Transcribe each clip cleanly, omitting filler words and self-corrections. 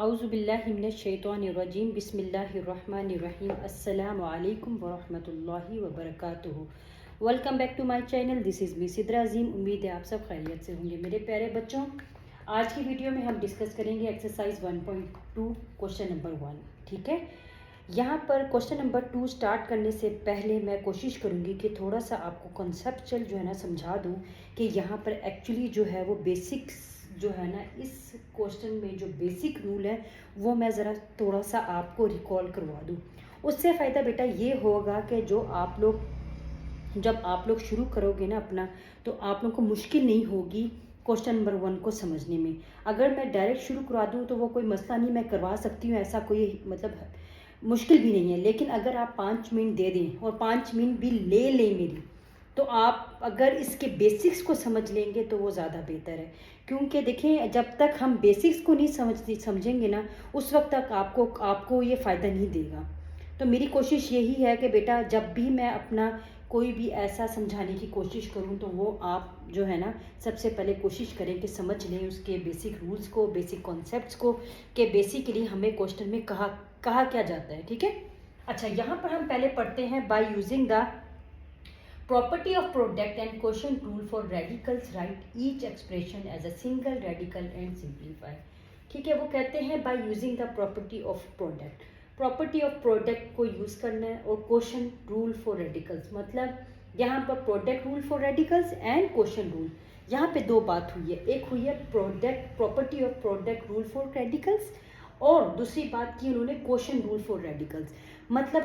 आउज़ुबिल्लाहिमिनश्शैतानिर्रजीम बिस्मिल्लाहिर्रहमानिर्रहीम अस्सलामु अलैकुम वरहमतुल्लाहि वबरकातुहू। Welcome back to my channel. This is me Sidra Azeem. उम्मीद है आप सब खैरियत से होंगे। मेरे प्यारे बच्चों, आज की वीडियो में हम डिस्कस करेंगे एक्सरसाइज 1.2 क्वेश्चन नंबर 1। ठीक है, यहाँ पर क्वेश्चन नंबर 2 स्टार्ट करने से पहले मैं कोशिश करूँगी कि थोड़ा सा आपको कॉन्सेप्चुअल जो है ना समझा दूँ कि यहाँ पर एक्चुअली जो है वो बेसिक्स जो है ना, इस क्वेश्चन में जो बेसिक रूल है वो मैं ज़रा थोड़ा सा आपको रिकॉल करवा दूँ। उससे फ़ायदा बेटा ये होगा कि जब आप लोग शुरू करोगे ना अपना, तो आप लोग को मुश्किल नहीं होगी क्वेश्चन नंबर 1 को समझने में। अगर मैं डायरेक्ट शुरू करवा दूँ तो वो कोई मसला नहीं, मैं करवा सकती हूँ, ऐसा कोई मतलब मुश्किल भी नहीं है। लेकिन अगर आप 5 मिनट दे दें और 5 मिनट भी ले लें मेरी, तो आप अगर इसके बेसिक्स को समझ लेंगे तो वो ज़्यादा बेहतर है। क्योंकि देखें, जब तक हम बेसिक्स को नहीं समझेंगे ना, उस वक्त तक आपको ये फ़ायदा नहीं देगा। तो मेरी कोशिश यही है कि बेटा जब भी मैं अपना कोई भी ऐसा समझाने की कोशिश करूं, तो वो आप जो है ना सबसे पहले कोशिश करें कि समझ लें उसके बेसिक रूल्स को, बेसिक कॉन्सेप्ट्स को, कि बेसिकली हमें क्वेश्चन में कहा क्या जाता है। ठीक है, अच्छा, यहाँ पर हम पहले पढ़ते हैं by using the property of product and quotient rule for radicals, write each expression as a single radical and simplify। ठीक है, वो कहते हैं by using the property of product। property of product को यूज़ करना है और quotient rule for radicals, मतलब यहाँ पर product rule for radicals and quotient rule। यहाँ पे दो बात हुई है, एक हुई है product property of product rule for radicals, और दूसरी बात की उन्होंने क्वोशंट रूल फॉर रेडिकल्स। मतलब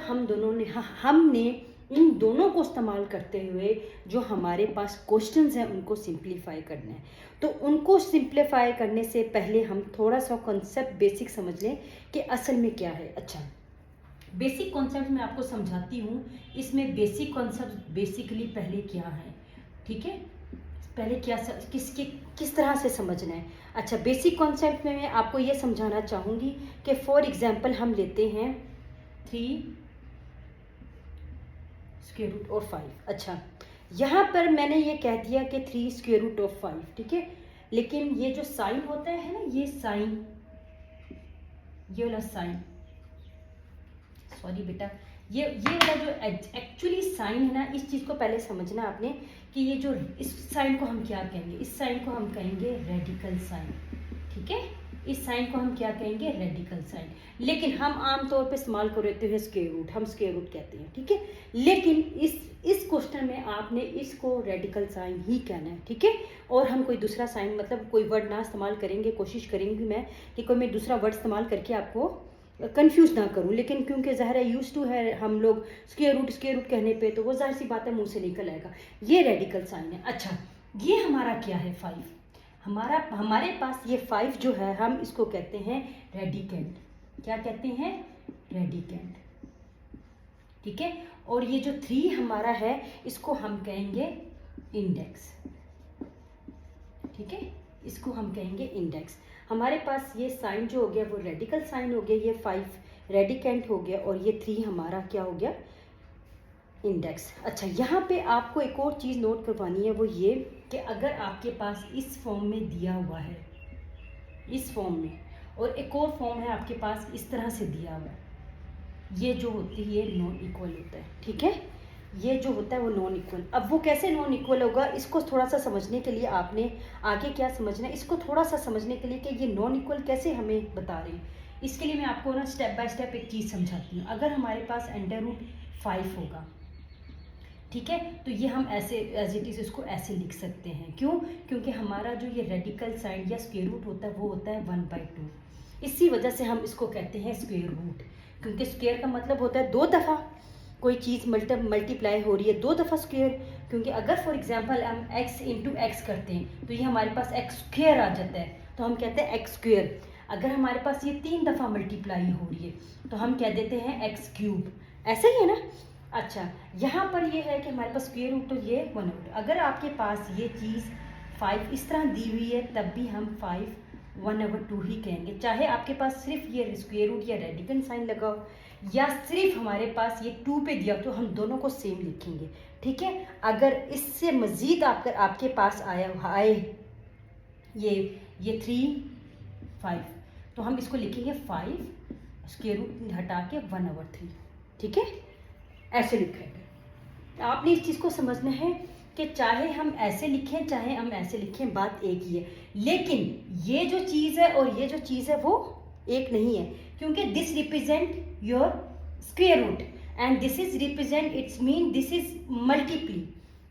हमने इन दोनों को इस्तेमाल करते हुए जो हमारे पास क्वेश्चंस हैं उनको सिंप्लीफाई करना है। तो उनको सिंप्लीफाई करने से पहले हम थोड़ा सा कॉन्सेप्ट बेसिक समझ लें कि असल में क्या है। अच्छा, बेसिक कॉन्सेप्ट मैं आपको समझाती हूँ। इसमें बेसिक कॉन्सेप्ट बेसिकली पहले क्या है, ठीक है, पहले किस तरह से समझना है। अच्छा, बेसिक कॉन्सेप्ट में मैं आपको ये समझाना चाहूँगी कि फॉर एग्जांपल हम लेते हैं 3 स्क्वायर रूट और 5। अच्छा, यहाँ पर मैंने ये कह दिया कि 3 स्क्वायर रूट ऑफ 5, ठीक है, लेकिन ये जो साइन होता है ना, ये साइन, ये वाला साइन, सॉरी बेटा, ये वाला जो एक्चुअली साइन है ना, इस चीज़ को पहले समझना आपने कि ये जो इस साइन को हम क्या कहेंगे, इस साइन को हम कहेंगे रेडिकल साइन। ठीक है, इस साइन को हम क्या कहेंगे, रेडिकल साइन। लेकिन हम आमतौर पे इस्तेमाल कर रहे हैं स्क्वायर रूट, हम स्क्वायर रूट कहते हैं। ठीक है, लेकिन इस क्वेश्चन में आपने इसको रेडिकल साइन ही कहना है। ठीक है, और हम कोई दूसरा साइन मतलब कोई वर्ड ना इस्तेमाल करेंगे, कोशिश करेंगी मैं कि कोई मैं दूसरा वर्ड इस्तेमाल करके आपको कंफ्यूज ना करूं। लेकिन क्योंकि ज़ाहिर है यूज टू है हम लोग स्क्वायर रूट कहने पे, तो वो जाहिर सी बात है मुंह से निकल आएगा। ये रेडिकल साइन है। अच्छा, ये हमारा क्या है, 5। हमारे पास ये 5 जो है, हम इसको कहते हैं रेडिकेंड। क्या कहते हैं, रेडिकेंड। ठीक है, और ये जो 3 हमारा है, इसको हम कहेंगे इंडेक्स। ठीक है, इसको हम कहेंगे इंडेक्स। हमारे पास ये साइन जो हो गया वो रेडिकल साइन हो गया, ये 5 रेडिकेंट हो गया, और ये 3 हमारा क्या हो गया, इंडेक्स। अच्छा, यहाँ पे आपको एक और चीज़ नोट करवानी है, वो ये कि अगर आपके पास इस फॉर्म में दिया हुआ है, इस फॉर्म में, और एक और फॉर्म है आपके पास इस तरह से दिया हुआ है, ये जो होती है ये नॉन इक्वल होता है। ठीक है, ये जो होता है वो नॉन इक्वल। अब वो कैसे नॉन इक्वल होगा, इसको थोड़ा सा समझने के लिए आपने आगे क्या समझना है, इसको थोड़ा सा समझने के लिए कि ये नॉन इक्वल कैसे हमें बता रहे हैं, इसके लिए मैं आपको ना स्टेप बाय स्टेप एक चीज़ समझाती हूँ। अगर हमारे पास √5 होगा, ठीक है, तो ये हम ऐसे एज इट इज़ इसको ऐसे लिख सकते हैं। क्यों, क्योंकि हमारा जो ये रेडिकल साइन या स्क्वायर रूट होता है वो होता है 1/2। इसी वजह से हम इसको कहते हैं स्क्वायर रूट, क्योंकि स्क्वायर का मतलब होता है 2 दफ़ा कोई चीज़ मल्टीप्लाई हो रही है, 2 दफ़ा स्क्वायर। क्योंकि अगर फॉर एग्जांपल हम x इंटू एक्स करते हैं तो ये हमारे पास एक्स स्क्वायर आ जाता है, तो हम कहते हैं एक्स स्क्वायर। अगर हमारे पास ये 3 दफ़ा मल्टीप्लाई हो रही है तो हम कह देते हैं एक्स क्यूब। ऐसा ही है ना। अच्छा, यहाँ पर ये है कि हमारे पास स्क्वायर रूट, तो ये 1/2। अगर आपके पास ये चीज़ 5 इस तरह दी हुई है, तब भी हम 5 1/2 ही कहेंगे, चाहे आपके पास सिर्फ ये स्क्वायर रूट या रेडिकल साइन लगा हो, या सिर्फ हमारे पास ये 2 पे दिया, तो हम दोनों को सेम लिखेंगे। ठीक है, अगर इससे मज़ीद आपके पास आए ये 3 5, तो हम इसको लिखेंगे 5 स्क्वायर रूट हटा के 1/3, ठीक है, ऐसे लिखेंगे। आपने इस चीज़ को समझना है कि चाहे हम ऐसे लिखें चाहे हम ऐसे लिखें, बात एक ही है, लेकिन ये जो चीज़ है और ये जो चीज़ है वो एक नहीं है, क्योंकि this represent your square root and this is represent, it's mean this is multiply,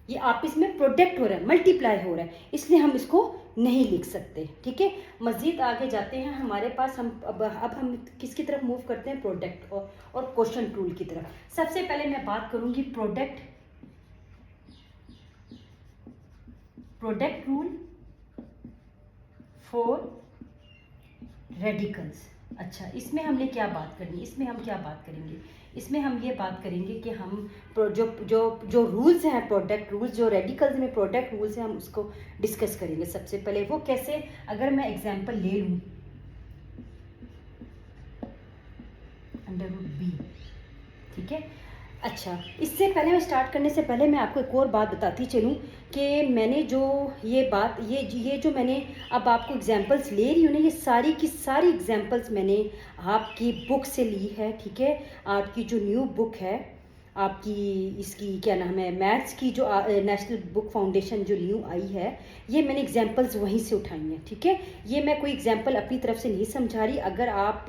ये आपस में प्रोडक्ट हो रहा है, मल्टीप्लाई हो रहा है, इसलिए हम इसको नहीं लिख सकते, ठीक है। मज़ीद आगे जाते हैं, हमारे पास हम अब हम किसकी तरफ मूव करते हैं, प्रोडक्ट और क्वेश्चन रूल की तरफ। सबसे पहले मैं बात करूंगी प्रोडक्ट रूल फॉर रेडिकल्स। अच्छा, इसमें हमने क्या बात करनी, इसमें हम क्या बात करेंगे, इसमें हम ये बात करेंगे कि हम जो रूल्स हैं, प्रोडक्ट रूल्स, जो रेडिकल्स में प्रोडक्ट रूल्स हैं, हम उसको डिस्कस करेंगे। सबसे पहले वो कैसे, अगर मैं एग्जांपल ले लूँ √b, ठीक है। अच्छा, इससे पहले मैं स्टार्ट करने से पहले मैं आपको एक और बात बताती चलूँ कि मैंने जो ये जो मैंने अब आपको एग्जांपल्स ले रही हूँ ना, ये सारी की सारी एग्जांपल्स मैंने आपकी बुक से ली है, ठीक है। आपकी जो न्यू बुक है, आपकी इसकी क्या नाम है, मैथ्स की जो नेशनल बुक फाउंडेशन जो न्यू आई है, ये मैंने एग्जांपल्स वहीं से उठाई हैं, ठीक है। ये मैं कोई एग्जांपल अपनी तरफ से नहीं समझा रही। अगर आप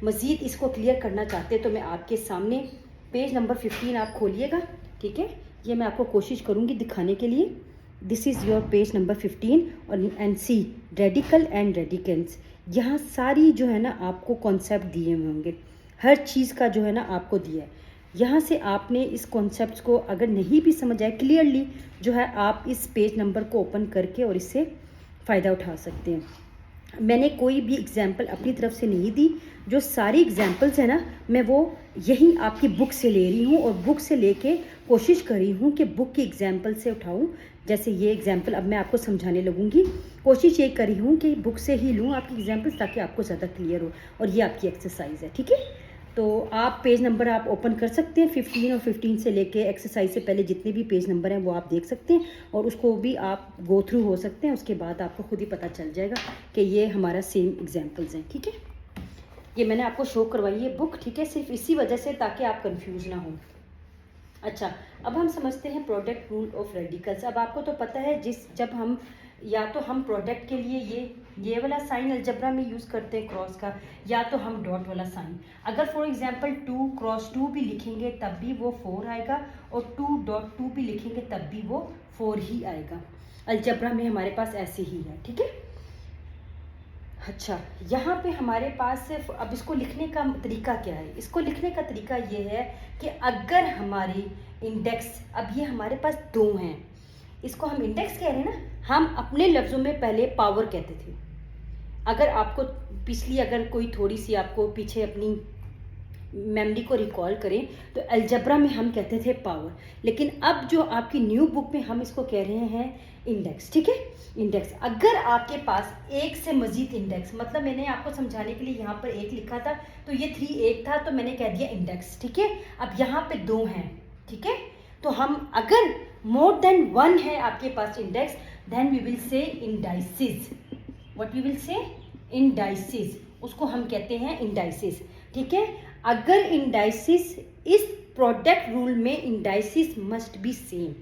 मज़ीद इसको क्लियर करना चाहते हैं तो मैं आपके सामने पेज नंबर 15 आप खोलिएगा, ठीक है। ये मैं आपको कोशिश करूँगी दिखाने के लिए। This is your page number 15 और एंड सी रेडिकल एंड रेडिकेंस। यहाँ सारी जो है ना आपको कॉन्सेप्ट दिए हुए होंगे, हर चीज़ का जो है ना आपको दिया है। यहाँ से आपने इस कॉन्सेप्ट को अगर नहीं भी समझ आए क्लियरली, जो है आप इस पेज नंबर को ओपन करके और इससे फ़ायदा उठा सकते हैं। मैंने कोई भी एग्जाम्पल अपनी तरफ से नहीं दी, जो सारी एग्जाम्पल्स है ना मैं वो यही आपकी बुक से ले रही हूँ और बुक से लेके कोशिश कर रही हूँ कि बुक की एग्जाम्पल से उठाऊँ। जैसे ये एग्जाम्पल अब मैं आपको समझाने लगूंगी, कोशिश ये कर रही हूँ कि बुक से ही लूँ आपकी एग्जाम्पल्स ताकि आपको ज़्यादा क्लियर हो। और ये आपकी एक्सरसाइज है, ठीक है। तो आप पेज नंबर आप ओपन कर सकते हैं 15 और 15 से लेके एक्सरसाइज से पहले जितने भी पेज नंबर हैं वो आप देख सकते हैं और उसको भी आप गो थ्रू हो सकते हैं। उसके बाद आपको खुद ही पता चल जाएगा कि ये हमारा सेम एग्जाम्पल्स हैं, ठीक है। ये मैंने आपको शो करवाई है बुक, ठीक है, सिर्फ इसी वजह से ताकि आप कंफ्यूज ना हो। अच्छा, अब हम समझते हैं प्रोडक्ट रूल ऑफ रेडिकल्स। अब आपको तो पता है जब हम या तो हम प्रोडक्ट के लिए ये वाला साइन अलजेब्रा में यूज़ करते हैं क्रॉस का, या तो हम डॉट वाला साइन। अगर फॉर एग्जांपल 2 क्रॉस 2 भी लिखेंगे तब भी वो 4 आएगा और 2.2 भी लिखेंगे तब भी वो 4 ही आएगा। अलजेब्रा में हमारे पास ऐसे ही है, ठीक है। अच्छा, यहाँ पे हमारे पास सिर्फ अब इसको लिखने का तरीका क्या है, इसको लिखने का तरीका ये है कि अगर हमारी इंडेक्स, अब ये हमारे पास 2 हैं, इसको हम इंडेक्स कह रहे हैं ना, हम अपने लफ्ज़ों में पहले पावर कहते थे। अगर आपको पिछली अगर कोई थोड़ी सी आपको पीछे अपनी मेमोरी को रिकॉल करें तो अलजेब्रा में हम कहते थे पावर, लेकिन अब जो आपकी न्यू बुक में हम इसको कह रहे हैं इंडेक्स, ठीक है। इंडेक्स, अगर आपके पास एक से मजीद इंडेक्स, मतलब मैंने आपको समझाने के लिए यहाँ पर 1 लिखा था तो ये 3 1 था तो मैंने कह दिया इंडेक्स, ठीक है। अब यहाँ पे 2 हैं, ठीक है, तो हम अगर मोर देन 1 है आपके पास index, then we will say indices. What we will say, indices, उसको हम कहते हैं इंडाइसिस, ठीक है। अगर इंडाइसिस, इस प्रोडक्ट रूल में इंडाइसिस मस्ट बी सेम,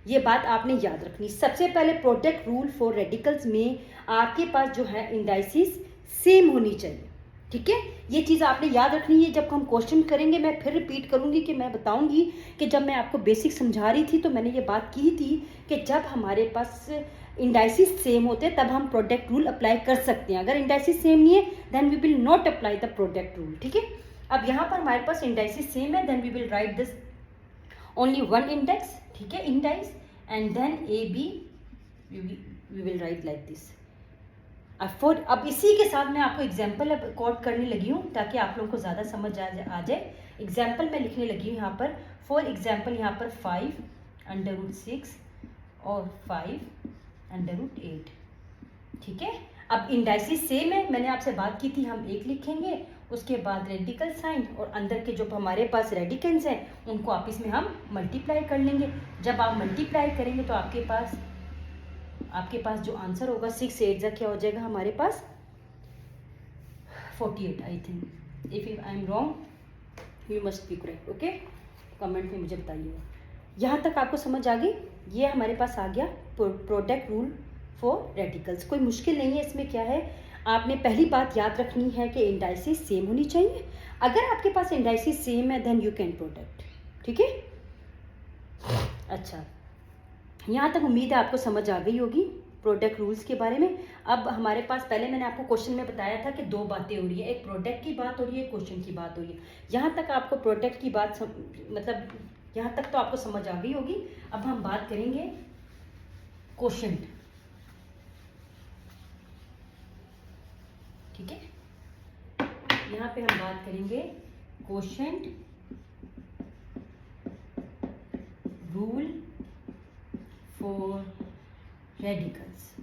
ये बात आपने याद रखनी। सबसे पहले प्रोडक्ट रूल फॉर रेडिकल्स में आपके पास जो है इंडाइसिस सेम होनी चाहिए, ठीक है। ये चीज़ आपने याद रखनी है। जब हम क्वेश्चन करेंगे मैं फिर रिपीट करूंगी कि मैं बताऊंगी कि जब मैं आपको बेसिक समझा रही थी तो मैंने ये बात की थी कि जब हमारे पास इंडाइसिस सेम होते हैं तब हम प्रोडक्ट रूल अप्लाई कर सकते हैं। अगर इंडाइसिस सेम नहीं है then we will not apply the product rule, ठीक है। अब यहाँ पर हमारे पास इंडाइसिस सेम है, then we will write this only 1 index, ठीक है, indice, and then A B we will write like this. अब इसी के साथ मैं आपको एग्जाम्पल अब कोट करने लगी हूँ ताकि आप लोगों को ज़्यादा समझ आ जाए। एग्जाम्पल मैं लिखने लगी हूँ यहाँ पर। फॉर एग्जाम्पल यहाँ पर 5√6 और 5√8, ठीक है। अब इंडाइसिस सेम है, मैंने आपसे बात की थी हम 1 लिखेंगे, उसके बाद रेडिकल साइन और अंदर के जो हमारे पास रेडिकेंस हैं उनको आपस में हम मल्टीप्लाई कर लेंगे। जब आप मल्टीप्लाई करेंगे तो आपके पास जो आंसर होगा 6 8 क्या हो जाएगा हमारे पास 48 I think. If I am wrong you must be correct, okay, comment में मुझे बताइएगा। यहाँ तक आपको समझ आ गई? ये हमारे पास आ गया प्रोडक्ट रूल फॉर रेडिकल्स। कोई मुश्किल नहीं है इसमें। क्या है, आपने पहली बात याद रखनी है कि इंडाइसिस सेम होनी चाहिए। अगर आपके पास इंडाइसिस सेम है देन यू कैन प्रोडक्ट, ठीक है। अच्छा, यहाँ तक उम्मीद है आपको समझ आ गई होगी प्रोडक्ट रूल्स के बारे में। अब हमारे पास, पहले मैंने आपको क्वेश्चन में बताया था कि दो बातें हो रही है, एक प्रोडक्ट की बात हो रही है, क्वेश्चन की बात हो रही है। यहाँ तक आपको प्रोडक्ट की बात मतलब यहाँ तक तो आपको समझ आ गई होगी। अब हम बात करेंगे क्वेश्चन, ठीक है। यहाँ पे हम बात करेंगे क्वेश्चन रूल फॉर रेडिकल्स।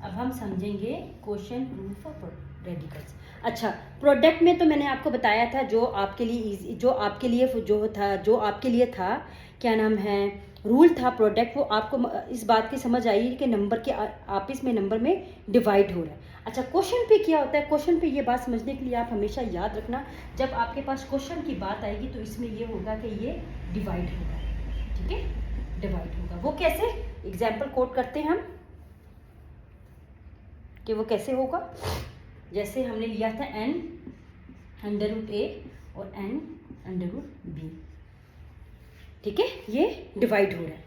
अब हम समझेंगे क्वेश्चन रूल फॉर रेडिकल्स। अच्छा, प्रोडक्ट में तो मैंने आपको बताया था जो आपके लिए इजी, जो आपके लिए था क्या नाम है, रूल था प्रोडक्ट, वो आपको इस बात की समझ आई कि नंबर के आपस में नंबर में डिवाइड हो रहा है। अच्छा, क्वेश्चन पे क्या होता है? क्वेश्चन पे ये बात समझने के लिए आप हमेशा याद रखना, जब आपके पास क्वेश्चन की बात आएगी तो इसमें ये होगा कि ये डिवाइड होगा, ठीक है, डिवाइड होगा। वो कैसे? एग्जाम्पल कोट करते हैं हम कि वो कैसे होगा। जैसे हमने लिया था n√a और n√b, ठीक है, ये डिवाइड हो रहा है।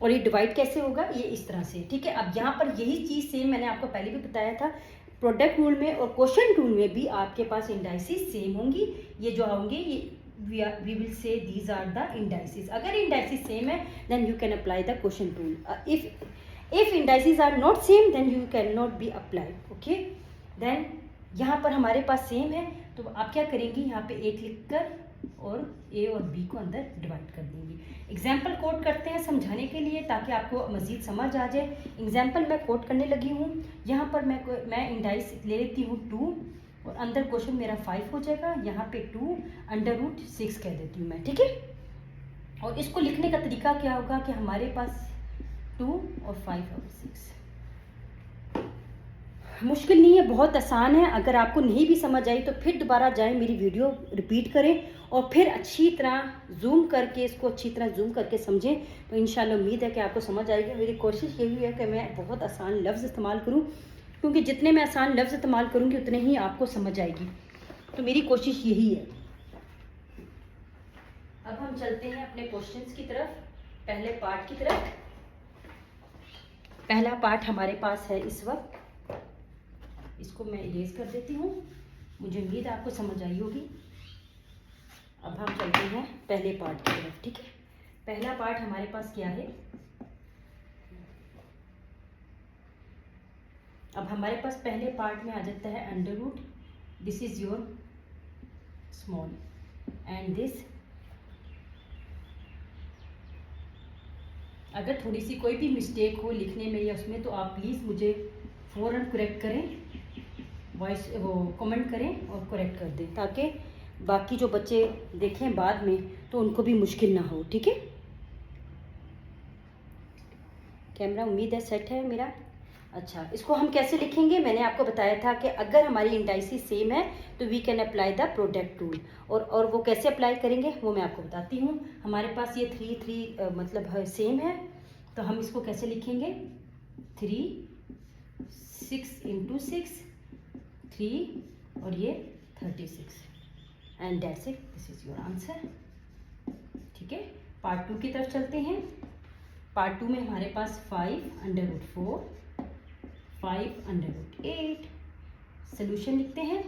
और ये डिवाइड कैसे होगा? ये इस तरह से, ठीक है। अब यहाँ पर यही चीज़ सेम मैंने आपको पहले भी बताया था, प्रोडक्ट रूल में और क्वेश्चन रूल में भी आपके पास इंडाइसिस सेम होंगी। ये जो होंगे ये we will say these are the indices. अगर इंडाइसिस सेम है then you can apply the question rule. If indices are not same then you can not be applied, okay. Then यहाँ पर हमारे पास सेम है तो आप क्या करेंगी, यहाँ पे एक लिखकर और ए और बी को अंदर डिवाइड कर देंगी। एग्जाम्पल कोट करते हैं समझाने के लिए ताकि आपको मज़ीद समझ आ जाए। एग्जाम्पल मैं कोट करने लगी हूँ। यहाँ पर मैं इंडाइस ले लेती हूँ 2 और अंदर क्वेश्चन मेरा 5 हो जाएगा। यहाँ पे 2√6 कह देती हूँ मैं, ठीक है। और इसको लिखने का तरीका क्या होगा कि हमारे पास 2 और 5 और 6, मुश्किल नहीं है, बहुत आसान है। अगर आपको नहीं भी समझ आई तो फिर दोबारा जाएं, मेरी वीडियो रिपीट करें और फिर अच्छी तरह जूम करके इसको अच्छी तरह जूम करके समझें, तो इंशाल्लाह उम्मीद है कि आपको समझ आएगी। मेरी कोशिश यही है कि मैं बहुत आसान लफ्ज़ इस्तेमाल करूं, क्योंकि जितने मैं आसान लफ्ज़ इस्तेमाल करूंगी उतने ही आपको समझ आएगी, तो मेरी कोशिश यही है। अब हम चलते हैं अपने क्वेश्चंस की तरफ, पहले पार्ट की तरफ। पहला पार्ट हमारे पास है इस वक्त, इसको मैं इरेज कर देती हूँ। मुझे उम्मीद आपको समझ आई होगी। अब हम चलते हैं पहले पार्ट की तरफ, ठीक है। पहला पार्ट हमारे पास क्या है? अब हमारे पास पहले पार्ट में आ जाता है under root, this is your small and this. अगर थोड़ी सी कोई भी मिस्टेक हो लिखने में या उसमें तो आप प्लीज़ मुझे फ़ौरन करेक्ट करें, वॉइस वो कमेंट करें और करेक्ट कर दें, ताकि बाकी जो बच्चे देखें बाद में तो उनको भी मुश्किल ना हो, ठीक है। कैमरा उम्मीद है सेट है मेरा। अच्छा, इसको हम कैसे लिखेंगे? मैंने आपको बताया था कि अगर हमारी इंडाइसिस सेम है तो we can apply the product rule. और वो कैसे अप्लाई करेंगे वो मैं आपको बताती हूँ। हमारे पास ये 3 मतलब सेम है, तो हम इसको कैसे लिखेंगे? 3 6 × 6 3 और ये 36 and that's it, this is your answer, ठीक है। पार्ट 2 की तरफ चलते हैं। पार्ट 2 में हमारे पास 5√4 5√8 सोल्यूशन लिखते हैं।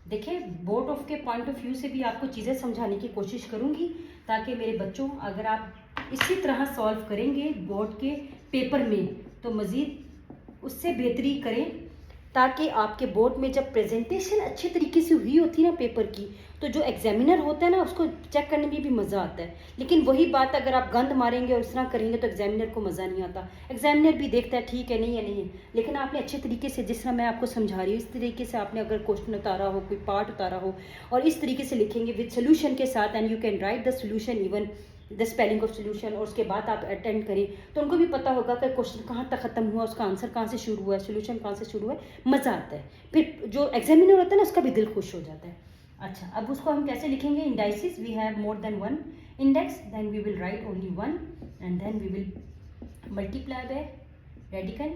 देखिए, बोर्ड ऑफ के पॉइंट ऑफ व्यू से भी आपको चीज़ें समझाने की कोशिश करूंगी, ताकि मेरे बच्चों अगर आप इसी तरह सॉल्व करेंगे बोर्ड के पेपर में तो मज़ीद उससे बेहतरी करें, ताकि आपके बोर्ड में जब प्रेजेंटेशन अच्छे तरीके से हुई होती है ना पेपर की, तो जो एग्जामिनर होता है ना उसको चेक करने में भी मज़ा आता है। लेकिन वही बात अगर आप गंद मारेंगे और इस तरह करेंगे तो एग्जामिनर को मज़ा नहीं आता। एग्जामिनर भी देखता है ठीक है नहीं है नहीं है, लेकिन आपने अच्छे तरीके से, जिस तरह मैं आपको समझा रही हूँ इस तरीके से आपने अगर क्वेश्चन उतारा हो, कोई पार्ट उतारा हो और इस तरीके से लिखेंगे विद सोल्यूशन के साथ, and you can write the solution even the spelling of solution, और उसके बाद आप अटेंड करें तो उनको भी पता होगा कि क्वेश्चन कहाँ तक ख़त्म हुआ, उसका आंसर कहाँ से शुरू हुआ है, सोल्यूशन कहाँ से शुरू हुआ है, मज़ा आता है। फिर जो एग्जामिनर होता है ना उसका भी दिल खुश हो जाता है। अच्छा, अब उसको हम कैसे लिखेंगे? Indices, we have more than one index, then we will write only one and then we will multiply by radicand,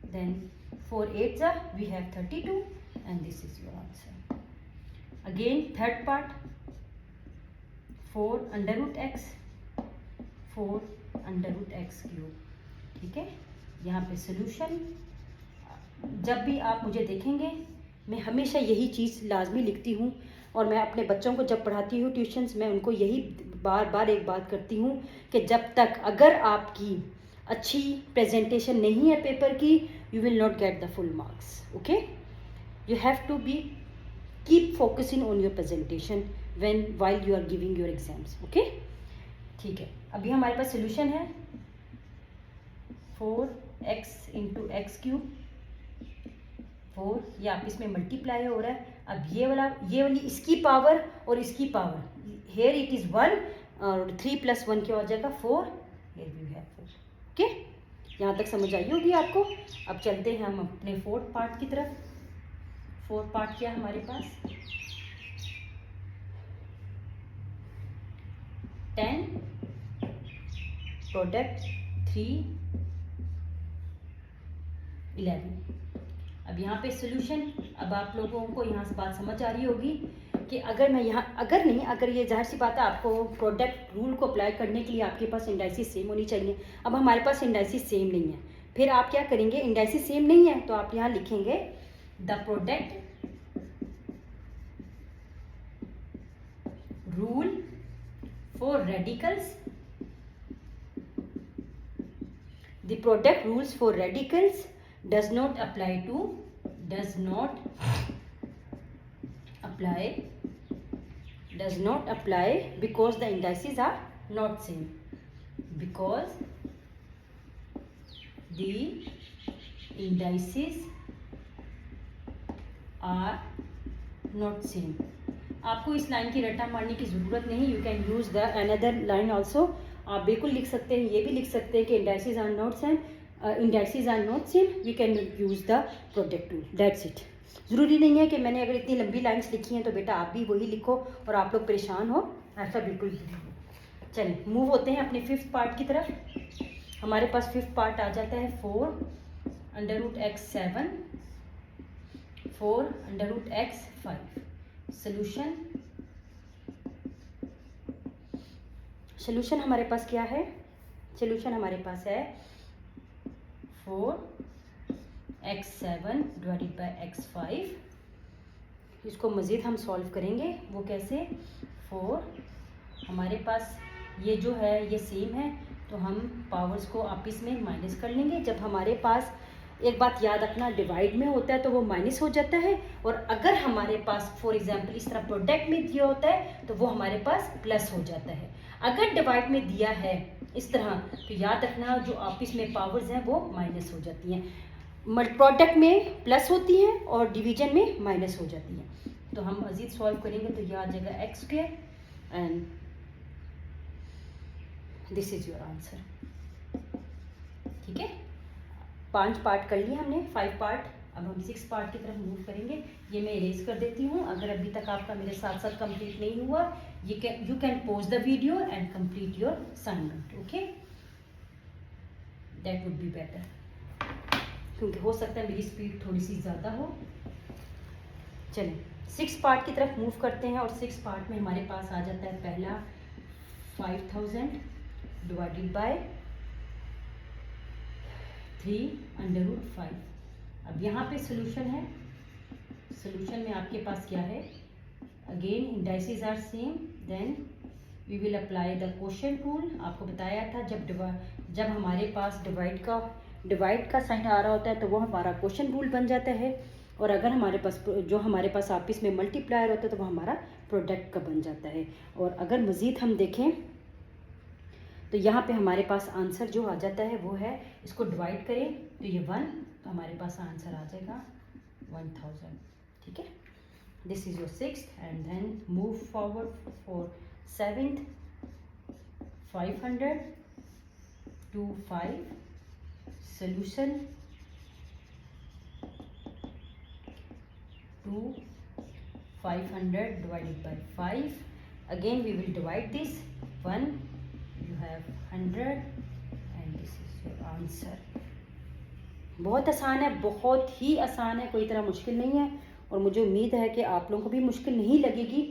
then 4 8s we have 32 and this is your answer. Again third part, 4 under root x, 4 under root x cube, ठीक है। यहाँ पे solution, जब भी आप मुझे देखेंगे मैं हमेशा यही चीज़ लाजमी लिखती हूँ, और मैं अपने बच्चों को जब पढ़ाती हूँ ट्यूशन्स में उनको यही बार बार एक बात करती हूँ कि जब तक अगर आपकी अच्छी प्रेजेंटेशन नहीं है पेपर की, you will not get the full marks. Okay, you have to be keep focusing on your presentation while you are giving your exams. Okay, ठीक है। अभी हमारे पास सोल्यूशन है 4x इंटू एक्स क्यूब, 4, ये आप इसमें मल्टीप्लाई हो रहा है। अब ये वाली इसकी पावर और इसकी पावर, हेयर इट इज़ 1 और 3 + 1 क्या हो जाएगा 4, हेयर वी हैव 4। ओके, यहाँ तक समझ आई होगी आपको। अब चलते हैं हम अपने फोर्थ पार्ट की तरफ। फोर्थ पार्ट क्या है हमारे पास? 10 प्रोडक्ट 3 11। अब यहाँ पे सोल्यूशन, अब आप लोगों को यहाँ से बात समझ आ रही होगी कि अगर मैं यहाँ अगर ये जाहिर सी बात है आपको प्रोडक्ट रूल को अप्लाई करने के लिए आपके पास इंडाइसिस सेम होनी चाहिए। अब हमारे पास इंडाइसिस सेम नहीं है, फिर आप क्या करेंगे? इंडाइसिस सेम नहीं है तो आप यहाँ लिखेंगे the product rule for radicals, the product rules for radicals does not apply because the indices are not same, because the indices are not same। आपको इस लाइन की रट्टा मारने की ज़रूरत नहीं, you can use the another line also. आप बिल्कुल लिख सकते हैं, ये भी लिख सकते हैं कि indices are not same, indices are not same, you can use the product rule, that's it. ज़रूरी नहीं है कि मैंने अगर इतनी लंबी लाइन्स लिखी हैं तो बेटा आप भी वही लिखो और आप लोग परेशान हो, ऐसा बिल्कुल नहीं। चलिए मूव होते हैं अपने फिफ्थ पार्ट की तरफ। हमारे पास फिफ्थ पार्ट आ जाता है 4 √ x 7, 4 √ x 5। सोल्यूशन हमारे पास क्या है? सोल्यूशन हमारे पास है 4x 7 / x 5। इसको मज़ीद हम सॉल्व करेंगे, वो कैसे? 4 हमारे पास ये जो है ये सेम है तो हम पावर्स को आपस में माइनस कर लेंगे। जब हमारे पास, एक बात याद रखना, डिवाइड में होता है तो वो माइनस हो जाता है, और अगर हमारे पास फॉर एग्जांपल इस तरह प्रोडक्ट में दिया होता है तो वो हमारे पास प्लस हो जाता है। अगर डिवाइड में दिया है इस तरह तो याद रखना जो आपस में पावर्स हैं वो माइनस हो जाती हैं, प्रोडक्ट में प्लस होती हैं और डिवीजन में माइनस हो जाती हैं। तो हम मज़ीद सॉल्व करेंगे तो यह आ जाएगा x² and this is your answer. ठीक है, 5 पार्ट कर लिए हमने, 5 पार्ट। अब हम 6 पार्ट की तरफ मूव करेंगे। ये मैं इरेज कर देती हूँ, अगर अभी तक आपका मेरे साथ साथ कंप्लीट नहीं हुआ you can pause the video and complete your assignment. Okay, that would be better, क्योंकि हो सकता है मेरी स्पीड थोड़ी सी ज़्यादा हो। चलिए 6 पार्ट की तरफ मूव करते हैं, और 6 पार्ट में हमारे पास आ जाता है पहला 5000 / 3 √ 5। अब यहाँ पे सोल्यूशन है, सोल्यूशन में आपके पास क्या है? Again indices are same, then we will apply the quotient rule. आपको बताया था जब हमारे पास डिवाइड का साइन आ रहा होता है तो वो हमारा क्वोशिएंट रूल बन जाता है, और अगर हमारे पास आपस में मल्टीप्लायर होता है तो वो हमारा प्रोडक्ट का बन जाता है। और अगर मज़ीद हम देखें तो यहाँ पे हमारे पास आंसर जो आ जाता है वो है, इसको डिवाइड करें तो ये 1, तो हमारे पास आंसर आ जाएगा 1000। ठीक है, this is your 6th and then move forward for 7th 500 to 5 solution to 500 divided by 5. Again we will divide this 1, you have 100 and this is your answer. बहुत आसान है, बहुत ही आसान है, कोई इतना मुश्किल नहीं है और मुझे उम्मीद है कि आप लोगों को भी मुश्किल नहीं लगेगी।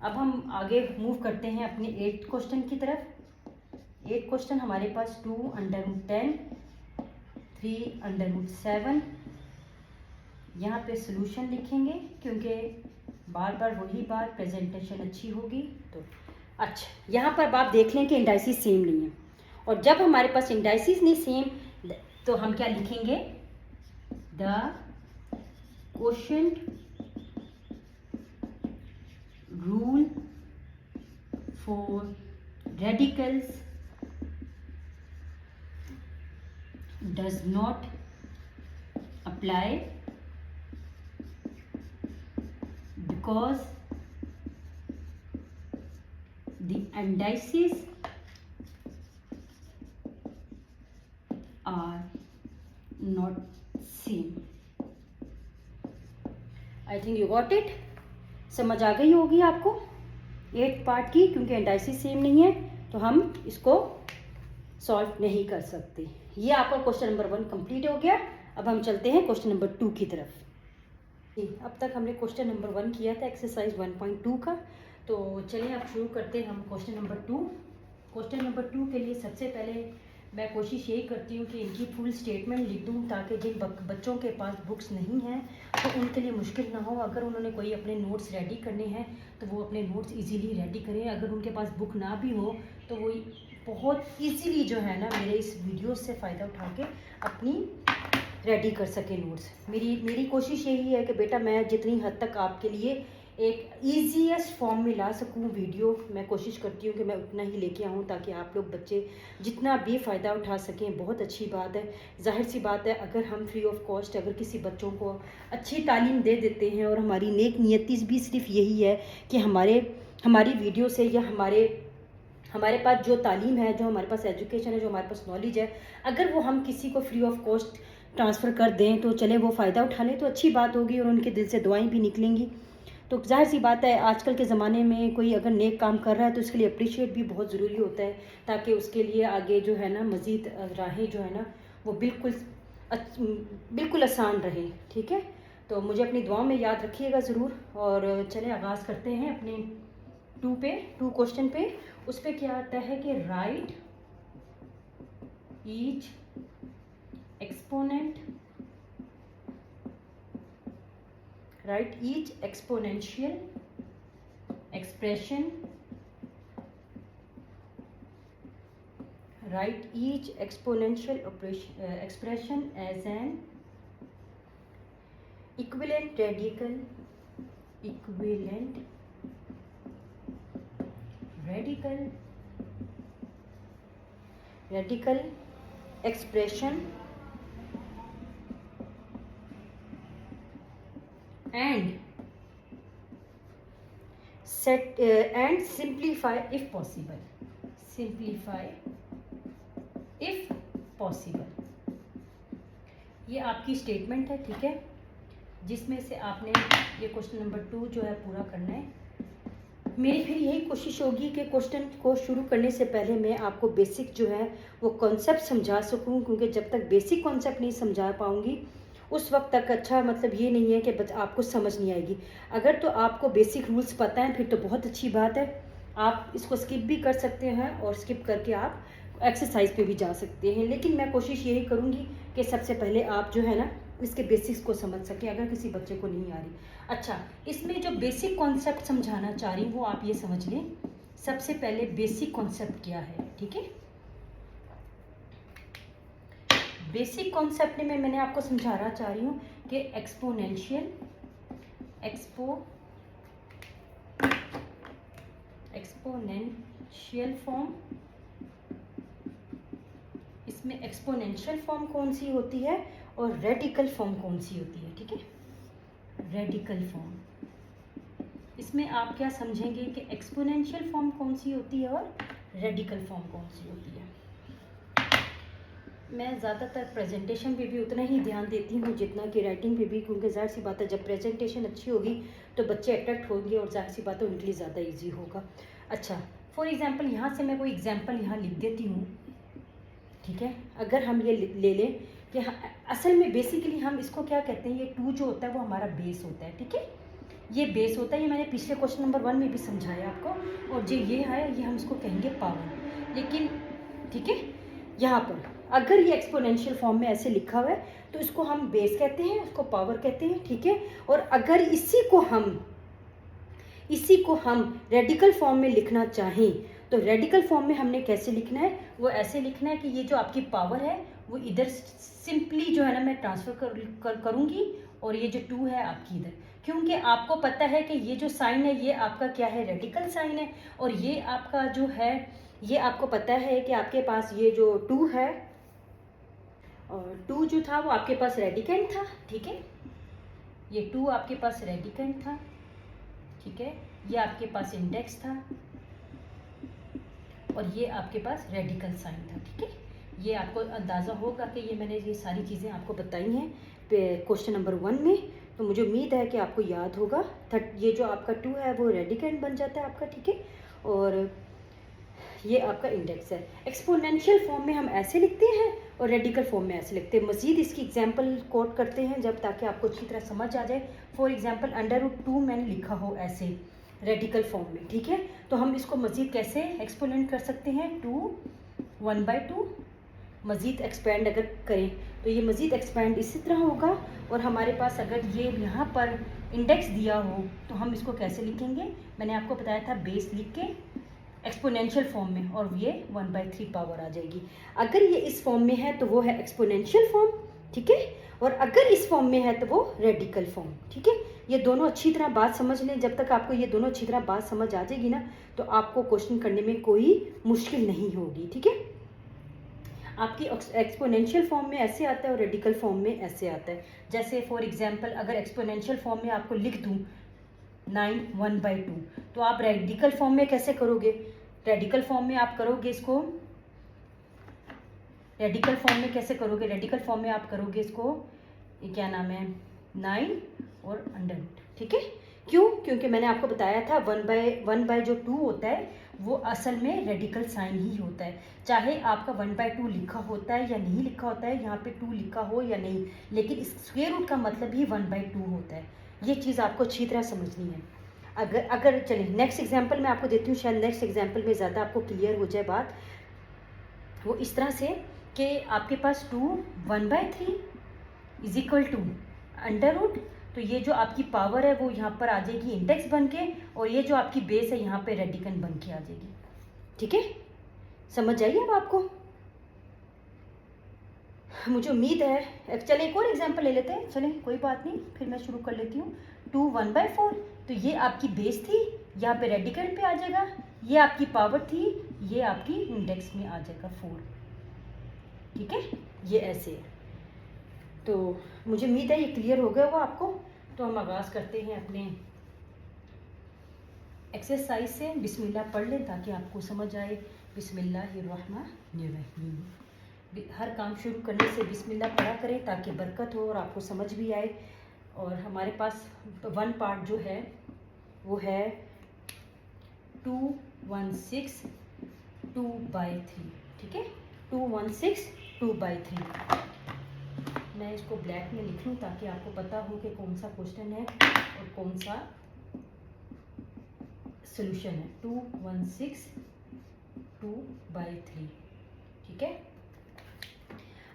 अब हम आगे मूव करते हैं अपने 8th क्वेश्चन की तरफ। 8th क्वेश्चन हमारे पास 2√10, 3√7। यहाँ पे सॉल्यूशन लिखेंगे क्योंकि बार बार वही बात, प्रेजेंटेशन अच्छी होगी। तो अच्छा, यहाँ पर आप देख लें कि इंडाइसिस सेम नहीं है, और जब हमारे पास इंडाइसिस नहीं सेम तो हम क्या लिखेंगे, the quotient rule for radicals does not apply because the indices are not same. I think you got it. समझ आ गई होगी आपको 8th पार्ट की, क्योंकि इंडाइसिस सेम नहीं है तो हम इसको सॉल्व नहीं कर सकते। ये आपका क्वेश्चन नंबर 1 कंप्लीट हो गया। अब हम चलते हैं क्वेश्चन नंबर 2 की तरफ। अब तक हमने क्वेश्चन नंबर 1 किया था एक्सरसाइज 1.2 का, तो चलिए अब शुरू करते हैं हम क्वेश्चन नंबर 2। क्वेश्चन नंबर 2 के लिए सबसे पहले मैं कोशिश यही करती हूँ कि इनकी फुल स्टेटमेंट लिख दूँ, ताकि जिन बच्चों के पास बुक्स नहीं हैं तो उनके लिए मुश्किल ना हो। अगर उन्होंने कोई अपने नोट्स रेडी करने हैं तो वो अपने नोट्स इजीली रेडी करें। अगर उनके पास बुक ना भी हो तो वो बहुत इजीली जो है ना मेरे इस वीडियो से फ़ायदा उठा के अपनी रेडी कर सके नोट्स। मेरी कोशिश यही है कि बेटा मैं जितनी हद तक आपके लिए एक ईजीएस्ट फॉर्म में ला सकूं वीडियो, मैं कोशिश करती हूं कि मैं उतना ही लेके आऊं ताकि आप लोग बच्चे जितना भी फ़ायदा उठा सकें। बहुत अच्छी बात है, जाहिर सी बात है, अगर हम फ्री ऑफ कॉस्ट अगर किसी बच्चों को अच्छी तालीम दे देते हैं, और हमारी नेक नियति भी सिर्फ यही है कि हमारी वीडियो से या हमारे पास जो तालीम है, जो हमारे पास एजुकेशन है, जो हमारे पास नॉलेज है, अगर वो हम किसी को फ्री ऑफ कॉस्ट ट्रांसफ़र कर दें तो चले वो फ़ायदा उठा लें तो अच्छी बात होगी और उनके दिल से दुआएं भी निकलेंगी। तो जाहिर सी बात है, आजकल के ज़माने में कोई अगर नेक काम कर रहा है तो उसके लिए अप्रिशिएट भी बहुत ज़रूरी होता है, ताकि उसके लिए आगे जो है ना मज़ीद राहें जो है ना वो बिल्कुल आसान रहे। ठीक है, तो मुझे अपनी दुआओं में याद रखिएगा ज़रूर। और चले आगाज़ करते हैं अपने 2 क्वेश्चन पे। उस पर क्या आता है कि write each exponential expression as an equivalent radical expression and simplify if possible। ये आपकी स्टेटमेंट है, ठीक है, जिसमें से आपने ये क्वेश्चन नंबर 2 जो है पूरा करना है। मेरी फिर यही कोशिश होगी कि क्वेश्चन को शुरू करने से पहले मैं आपको बेसिक जो है वो कॉन्सेप्ट समझा सकूं, क्योंकि जब तक बेसिक कॉन्सेप्ट नहीं समझा पाऊंगी उस वक्त तक अच्छा मतलब ये नहीं है कि आपको समझ नहीं आएगी। अगर तो आपको बेसिक रूल्स पता है फिर तो बहुत अच्छी बात है, आप इसको स्किप भी कर सकते हैं और स्किप करके आप एक्सरसाइज पे भी जा सकते हैं। लेकिन मैं कोशिश यही करूँगी कि सबसे पहले आप जो है ना इसके बेसिक्स को समझ सकें, अगर किसी बच्चे को नहीं आ रही। अच्छा, इसमें जो बेसिक कॉन्सेप्ट समझाना चाह रही हूँ वो आप ये समझ लें। सबसे पहले बेसिक कॉन्सेप्ट क्या है, ठीक है। बेसिक कॉन्सेप्ट में मैंने आपको समझाना चाह रही हूँ कि एक्सपोनेंशियल फॉर्म, इसमें एक्सपोनेंशियल फॉर्म कौन सी होती है और रेडिकल फॉर्म कौन सी होती है, ठीक है। रेडिकल फॉर्म, इसमें आप क्या समझेंगे कि एक्सपोनेंशियल फॉर्म कौन सी होती है और रेडिकल फॉर्म कौन सी होती है। मैं ज़्यादातर प्रेजेंटेशन पे भी उतना ही ध्यान देती हूँ जितना कि राइटिंग पे भी, क्योंकि ज़ाहिर सी बात है जब प्रेजेंटेशन अच्छी होगी तो बच्चे अट्रैक्ट होंगे और ज़ाहिर सी बात है उनके लिए ज़्यादा ईजी होगा। अच्छा, फॉर एग्ज़ाम्पल यहाँ से मैं कोई एग्ज़ाम्पल यहाँ लिख देती हूँ, ठीक है। अगर हम ये ले लें कि असल में बेसिकली हम इसको क्या कहते हैं, ये 2 जो होता है वो हमारा बेस होता है, ठीक है। ये बेस होता है, ये मैंने पिछले क्वेश्चन नंबर 1 में भी समझाया आपको। और जो ये है ये हम इसको कहेंगे पावर, लेकिन ठीक है। यहाँ पर अगर ये एक्सपोनेंशियल फॉर्म में ऐसे लिखा हुआ है तो इसको हम बेस कहते हैं, उसको पावर कहते हैं, ठीक है। और अगर इसी को हम रेडिकल फॉर्म में लिखना चाहें तो रेडिकल फॉर्म में हमने कैसे लिखना है, वो ऐसे लिखना है कि ये जो आपकी पावर है वो इधर सिंपली जो है ना मैं ट्रांसफ़र करूँगी और ये जो 2 है आपकी इधर, क्योंकि आपको पता है कि ये जो साइन है ये आपका क्या है, रेडिकल साइन है। और ये आपका जो है ये आपको पता है कि आपके पास ये जो 2 है और 2 जो था वो आपके पास रेडिकेंट था, ठीक है। ये 2 आपके पास रेडिकेंट था, ठीक है। ये आपके पास इंडेक्स था और ये आपके पास रेडिकल साइन था, ठीक है। ये आपको अंदाज़ा होगा कि ये मैंने ये सारी चीज़ें आपको बताई हैं क्वेश्चन नंबर 1 में, तो मुझे उम्मीद है कि आपको याद होगा। ये जो आपका 2 है वो रेडिकेंट बन जाता है आपका, ठीक है। और ये आपका इंडेक्स है। एक्सपोनेंशियल फॉर्म में हम ऐसे लिखते हैं और रेडिकल फॉर्म में ऐसे लिखते हैं। मज़ीद इसकी एग्जांपल कोट करते हैं जब, ताकि आपको अच्छी तरह समझ आ जाए। फॉर एग्जांपल √2 मैंने लिखा हो ऐसे रेडिकल फॉर्म में, ठीक है। तो हम इसको मज़ीद कैसे एक्सपोनेंट कर सकते हैं, 2 1/2 मज़ीद एक्सपेंड अगर करें तो ये मज़ीद एक्सपेंड इसी तरह होगा। और हमारे पास अगर ये यहाँ पर इंडेक्स दिया हो तो हम इसको कैसे लिखेंगे, मैंने आपको बताया था बेस लिख के एक्सपोनेंशियल फॉर्म में, और ये 1/3 पावर आ जाएगी। अगर ये इस फॉर्म में है तो वो है एक्सपोनेंशियल फॉर्म, ठीक है। और अगर इस फॉर्म में है तो वो रेडिकल फॉर्म, ठीक है। ये दोनों अच्छी तरह बात समझ लें। जब तक आपको ये दोनों अच्छी तरह बात समझ आ जाएगी ना तो आपको क्वेश्चन करने में कोई मुश्किल नहीं होगी, ठीक है। आपकी एक्सपोनेंशियल फॉर्म में ऐसे आता है और रेडिकल फॉर्म में ऐसे आता है। जैसे फॉर एग्जांपल अगर एक्सपोनेंशियल फॉर्म में आपको लिख दूं 9 1/2, तो आप रेडिकल फॉर्म में कैसे करोगे, रेडिकल फॉर्म में आप करोगे इसको, रेडिकल फॉर्म में कैसे करोगे, रेडिकल फॉर्म में आप करोगे इसको, ये क्या नाम है, 9 और √, ठीक है। क्यों, क्योंकि मैंने आपको बताया था 1 जो 2 होता है वो असल में रेडिकल साइन ही होता है। चाहे आपका 1/2 लिखा होता है या नहीं लिखा होता है, यहाँ पे 2 लिखा हो या नहीं, लेकिन इस स्क्वायर रूट का मतलब ही 1/2 होता है। ये चीज़ आपको अच्छी तरह समझनी है। अगर चलिए नेक्स्ट एग्जांपल मैं आपको देती हूँ, शायद नेक्स्ट एग्जांपल में ज़्यादा आपको क्लियर हो जाए बात। वो इस तरह से कि आपके पास 2 1/3 इज इक्वल टू √, तो ये जो आपकी पावर है वो यहाँ पर आ जाएगी इंडेक्स बन के, और ये जो आपकी बेस है यहाँ पे रेडिकन बन के आ जाएगी, ठीक है। समझ आइए अब आपको, मुझे उम्मीद है। चले एक और एग्जांपल ले लेते हैं, चलें कोई बात नहीं, फिर मैं शुरू कर लेती हूँ। 2 1/4, तो ये आपकी बेस थी, यहाँ पे रेडिकन पे आ जाएगा, ये आपकी पावर थी, ये आपकी इंडेक्स में आ जाएगा 4, ठीक है। ये ऐसे है। तो मुझे उम्मीद है ये क्लियर हो गया होगा आपको। तो हम आगाज़ करते हैं अपने एक्सरसाइज से। बिस्मिल्लाह पढ़ लें ताकि आपको समझ आए। बिस्मिल्लाहिर्रहमानिर्रहीम। हर काम शुरू करने से बिस्मिल्लाह पढ़ा करें ताकि बरकत हो और आपको समझ भी आए। और हमारे पास 1 पार्ट जो है वो है 216 2/3, ठीक है। 216 2/3। मैं इसको ब्लैक में लिख लूँ ताकि आपको पता हो कि कौन सा क्वेश्चन है और कौन सा सॉल्यूशन है। 216 2/3, ठीक है।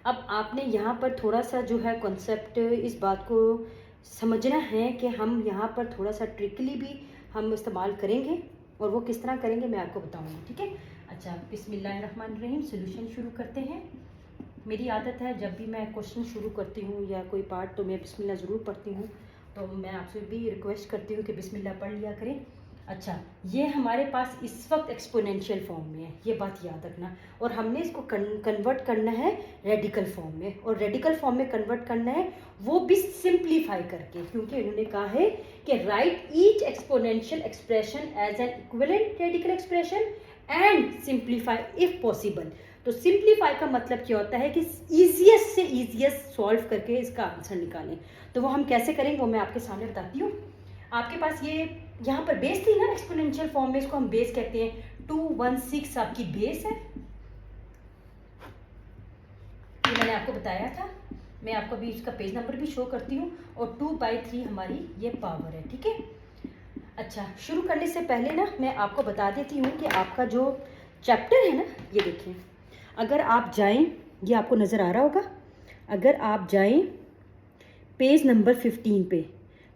अब आपने यहाँ पर थोड़ा सा जो है कॉन्सेप्ट, इस बात को समझना है कि हम यहाँ पर थोड़ा सा ट्रिकली भी हम इस्तेमाल करेंगे, और वो किस तरह करेंगे मैं आपको बताऊँगी, ठीक है। अच्छा, बिस्मिल्लाहिर्रहमानिर्रहीम, सॉल्यूशन शुरू करते हैं। मेरी आदत है जब भी मैं क्वेश्चन शुरू करती हूँ या कोई पार्ट तो मैं बिस्मिल्लाह ज़रूर पढ़ती हूँ, तो मैं आपसे भी रिक्वेस्ट करती हूँ कि बिस्मिल्लाह पढ़ लिया करें। अच्छा, ये हमारे पास इस वक्त एक्सपोनेंशियल फॉर्म में है, ये बात याद रखना। और हमने इसको कन्वर्ट करना है रेडिकल फॉर्म में, और रेडिकल फॉर्म में कन्वर्ट करना है वो भी सिंप्लीफाई करके, क्योंकि उन्होंने कहा है कि write each exponential expression as an equivalent radical expression and simplify if possible. तो सिंप्लीफाई का मतलब क्या होता है कि ईजिएस्ट से ईजिएस्ट सॉल्व करके इसका आंसर निकालें। तो वो हम कैसे करेंगे वो मैं आपके सामने बताती हूँ। आपके पास ये यहाँ पर बेस थी ना एक्सपोनेंशियल फॉर्म में, इसको हम बेस कहते हैं। 216 आपकी बेस है, ये मैंने आपको बताया था। मैं आपको अभी इसका पेज नंबर भी शो करती हूँ। और 2/3 हमारी ये पावर है, ठीक है। अच्छा, शुरू करने से पहले ना मैं आपको बता देती हूँ कि आपका जो चैप्टर है ना, ये देखिए, अगर आप जाएं, ये आपको नज़र आ रहा होगा, अगर आप जाएं पेज नंबर 15 पे,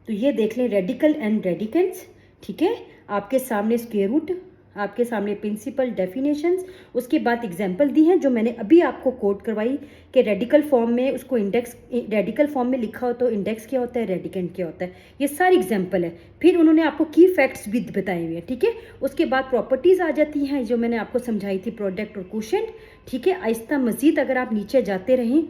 तो ये देख लें रेडिकल एंड रेडिकेंड्स, ठीक है। आपके सामने स्क्वायर रूट, आपके सामने प्रिंसिपल, डेफिनेशंस, उसके बाद एग्जांपल दी हैं जो मैंने अभी आपको कोट करवाई कि रेडिकल फॉर्म में उसको इंडेक्स, रेडिकल फॉर्म में लिखा हो तो इंडेक्स क्या होता है, रेडिकेंड क्या होता है, ये सारी एग्जांपल है। फिर उन्होंने आपको की फैक्ट्स भी बताए हुए हैं, ठीक है। उसके बाद प्रॉपर्टीज़ आ जाती हैं जो मैंने आपको समझाई थी, प्रोडक्ट और कोशेंट, ठीक है। आहिस्ता मजीद अगर आप नीचे जाते रहें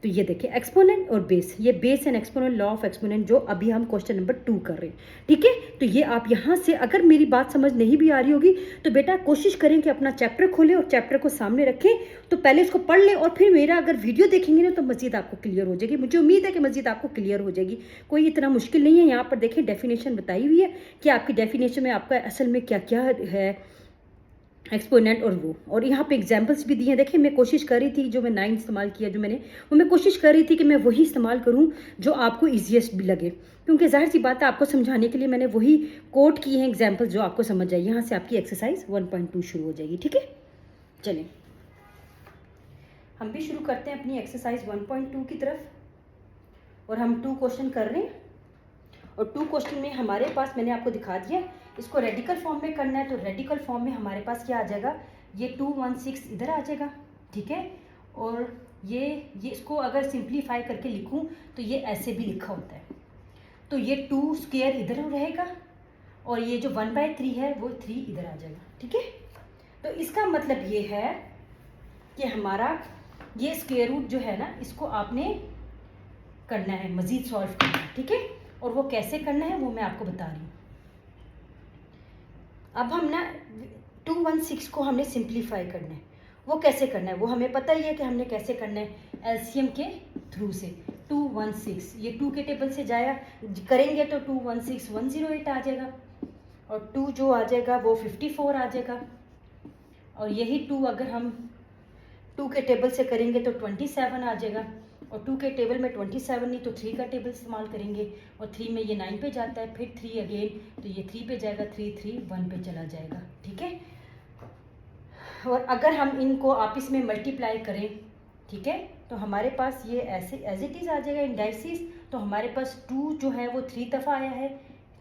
तो ये देखिए एक्सपोनेंट और बेस, ये base and exponent, law of exponent, जो अभी हम क्वेश्चन नंबर 2 कर रहे हैं, ठीक है। तो ये आप यहाँ से, अगर मेरी बात समझ नहीं भी आ रही होगी तो बेटा कोशिश करें कि अपना चैप्टर खोलें और चैप्टर को सामने रखें, तो पहले इसको पढ़ लें और फिर मेरा अगर वीडियो देखेंगे ना तो मजीद आपको क्लियर हो जाएगी। मुझे उम्मीद है कि मजीद आपको क्लियर हो जाएगी, कोई इतना मुश्किल नहीं है। यहाँ पर देखें डेफिनेशन बताई हुई है कि आपकी डेफिनेशन में आपका असल में क्या क्या है, एक्सपोनेंट और वो, और यहाँ पे एग्जांपल्स भी दिए हैं। देखिए मैं कोशिश कर रही थी, जो मैं 9 इस्तेमाल किया जो मैंने, वो मैं कोशिश कर रही थी कि मैं वही इस्तेमाल करूँ जो आपको ईजीएस्ट भी लगे, क्योंकि जाहिर सी बात है आपको समझाने के लिए मैंने वही कोट किए हैं एग्जांपल्स जो आपको समझ आए। यहाँ से आपकी एक्सरसाइज 1.2 शुरू हो जाएगी, ठीक है। चलिए हम भी शुरू करते हैं अपनी एक्सरसाइज 1.2 की तरफ, और हम 2 क्वेश्चन कर रहे हैं। और 2 क्वेश्चन में हमारे पास, मैंने आपको दिखा दिया, इसको रेडिकल फॉर्म में करना है। तो रेडिकल फॉर्म में हमारे पास क्या आ जाएगा, ये 216 इधर आ जाएगा, ठीक है। और ये इसको अगर सिंप्लीफाई करके लिखूं तो ये ऐसे भी लिखा होता है। तो ये 2 स्क्वायर इधर रहेगा और ये जो 1/3 है वो 3 इधर आ जाएगा, ठीक है। तो इसका मतलब ये है कि हमारा ये स्क्वायर रूट जो है ना, इसको आपने करना है, मजीद सॉल्व करना है, ठीक है। और वो कैसे करना है वो मैं आपको बता रही हूँ। अब हम ना 216 को हमने सिंप्लीफाई करना है, वो कैसे करना है वो हमें पता ही है कि हमने कैसे करना है, एलसीएम के थ्रू से। 216 ये 2 के टेबल से जाया करेंगे तो 216 108 आ जाएगा, और 2 जो आ जाएगा वो 54 आ जाएगा, और यही 2 अगर हम 2 के टेबल से करेंगे तो 27 आ जाएगा, और 2 के टेबल में 27 नहीं तो 3 का टेबल इस्तेमाल करेंगे, और 3 में ये 9 पे जाता है, फिर 3 अगेन तो ये 3 पे जाएगा, 3 3 1 पे चला जाएगा, ठीक है। और अगर हम इनको आपस में मल्टीप्लाई करें, ठीक है, तो हमारे पास ये ऐसे एज इट इज़ आ जाएगा इंडाइसिस। तो हमारे पास 2 जो है वो 3 दफ़ा आया है,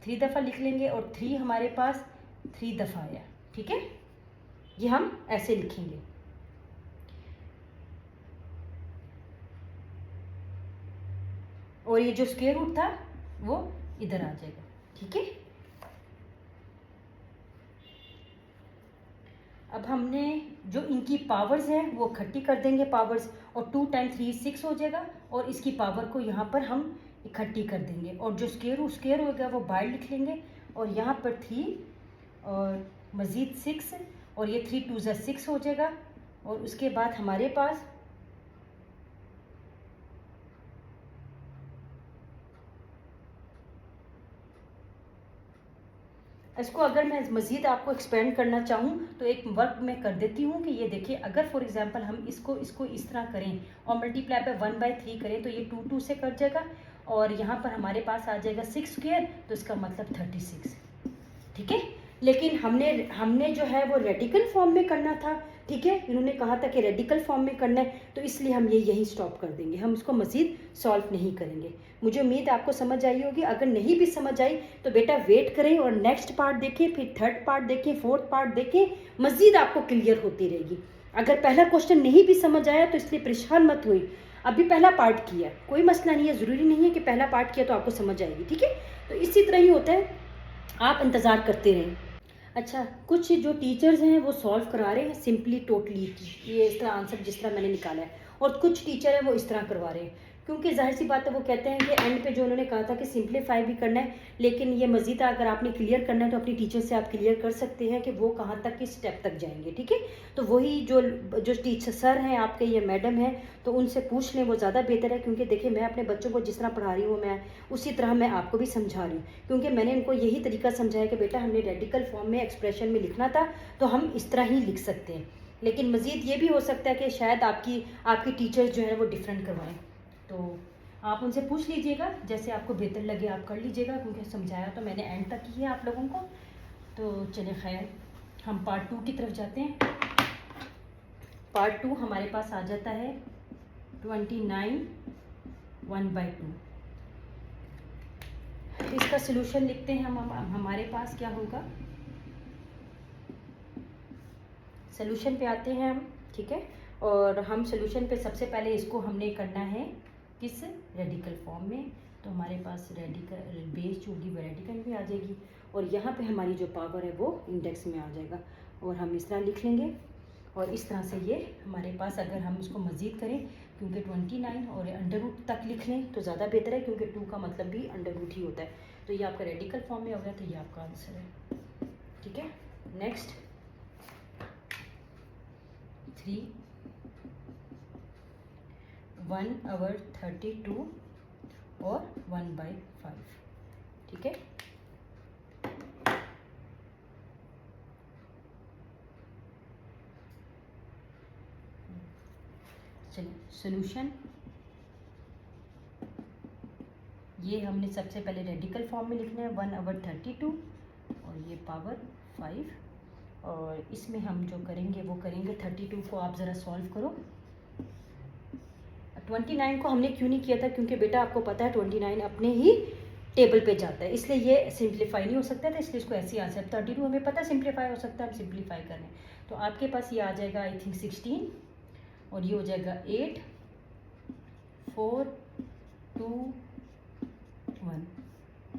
3 दफ़ा लिख लेंगे, और 3 हमारे पास 3 दफ़ा आया, ठीक है। ये हम ऐसे लिखेंगे। और ये जो स्क्वायर रूट था वो इधर आ जाएगा, ठीक है। अब हमने जो इनकी पावर्स हैं वो इकट्ठी कर देंगे पावर्स, और 2 × 3 6 हो जाएगा, और इसकी पावर को यहाँ पर हम इकट्ठी कर देंगे, और जो स्क्वायर होगा वो बाहर लिख लेंगे, और यहाँ पर 3 और मज़ीद 6, और ये 3 2 6 हो जाएगा। और उसके बाद हमारे पास इसको अगर मैं मज़ीद आपको एक्सपेंड करना चाहूँ तो एक वर्क मैं कर देती हूँ कि ये देखिए, अगर फॉर एग्जांपल हम इसको इस तरह करें और मल्टीप्लाई पे 1/3 करें तो ये 2 2 से कट जाएगा, और यहाँ पर हमारे पास आ जाएगा 6 स्क्वायर, तो इसका मतलब 36, ठीक है। लेकिन हमने जो है वो रेडिकल फॉर्म में करना था, ठीक है। इन्होंने कहा था कि रेडिकल फॉर्म में करना है, तो इसलिए हम ये यही स्टॉप कर देंगे, हम इसको मज़ीद सॉल्व नहीं करेंगे। मुझे उम्मीद आपको समझ आई होगी। अगर नहीं भी समझ आई तो बेटा वेट करें और नेक्स्ट पार्ट देखें, फिर थर्ड पार्ट देखें, फोर्थ पार्ट देखें, मज़ीद आपको क्लियर होती रहेगी। अगर पहला क्वेश्चन नहीं भी समझ आया तो इसलिए परेशान मत हुई, अभी पहला पार्ट किया, कोई मसला नहीं है, ज़रूरी नहीं है कि पहला पार्ट किया तो आपको समझ आएगी, ठीक है। तो इसी तरह ही होता है, आप इंतज़ार करते रहें। अच्छा, कुछ जो टीचर्स हैं वो सॉल्व करा रहे हैं सिंपली टोटली, ये इस तरह आंसर जिस तरह मैंने निकाला है, और कुछ टीचर हैं वो इस तरह करवा रहे हैं। क्योंकि जाहिर सी बात है वो कहते हैं कि एंड पे जो उन्होंने कहा था कि सिंप्लीफाई भी करना है, लेकिन ये मज़ीद अगर आपने क्लियर करना है तो अपनी टीचर से आप क्लियर कर सकते हैं कि वो कहाँ तक किस स्टेप तक जाएंगे, ठीक है। तो वही जो जो टीचर सर हैं आपके, ये मैडम हैं, तो उनसे पूछ लें, वो ज़्यादा बेहतर है। क्योंकि देखिए मैं अपने बच्चों को जिस तरह पढ़ा रही हूँ, मैं उसी तरह मैं आपको भी समझा रही हूँ, क्योंकि मैंने इनको यही तरीका समझाया कि बेटा हमने रेडिकल फॉर्म में एक्सप्रेशन में लिखना था तो हम इस तरह ही लिख सकते हैं, लेकिन मज़ीद ये भी हो सकता है कि शायद आपकी टीचर्स जो है वो डिफरेंट करवाएं। तो आप उनसे पूछ लीजिएगा, जैसे आपको बेहतर लगे आप कर लीजिएगा, क्योंकि समझाया तो मैंने एंड तक ही है आप लोगों को। तो चलिए खैर, हम पार्ट 2 की तरफ जाते हैं। पार्ट 2 हमारे पास आ जाता है 29 1/2। इसका सलूशन लिखते हैं हम। हमारे पास क्या होगा, सलूशन पे आते हैं हम, ठीक है। और हम सलूशन पे सबसे पहले इसको हमने करना है किस रेडिकल फॉर्म में। तो हमारे पास रेडिकल बेस जो होगी वो रेडिकल भी आ जाएगी, और यहाँ पे हमारी जो पावर है वो इंडेक्स में आ जाएगा, और हम इस तरह लिख लेंगे। और इस तरह से ये हमारे पास, अगर हम इसको मज़ीद करें, क्योंकि 29 और अंडर रूट तक लिख लें तो ज़्यादा बेहतर है, क्योंकि 2 का मतलब भी अंडर रूट ही होता है। तो ये आपका रेडिकल फॉर्म में हो गया, तो ये आपका आंसर है, ठीक है। नेक्स्ट 3 1/32 और 1/5, ठीक है। चलिए सॉल्यूशन, ये हमने सबसे पहले रेडिकल फॉर्म में लिखना है 1/32 और ये पावर 5, और इसमें हम जो करेंगे वो करेंगे 32 को आप ज़रा सॉल्व करो। 29 को हमने क्यों नहीं किया था, क्योंकि बेटा आपको पता है 29 अपने ही टेबल पे जाता है, इसलिए ये सिंप्लीफाई नहीं हो सकता था, इसलिए इसको ऐसे ही आ सकता है। 32 हमें पता है सिंप्लीफाई हो सकता है, हम सिंप्लीफाई करें तो आपके पास ये आ जाएगा आई थिंक 16, और ये हो जाएगा 8 4 2 1,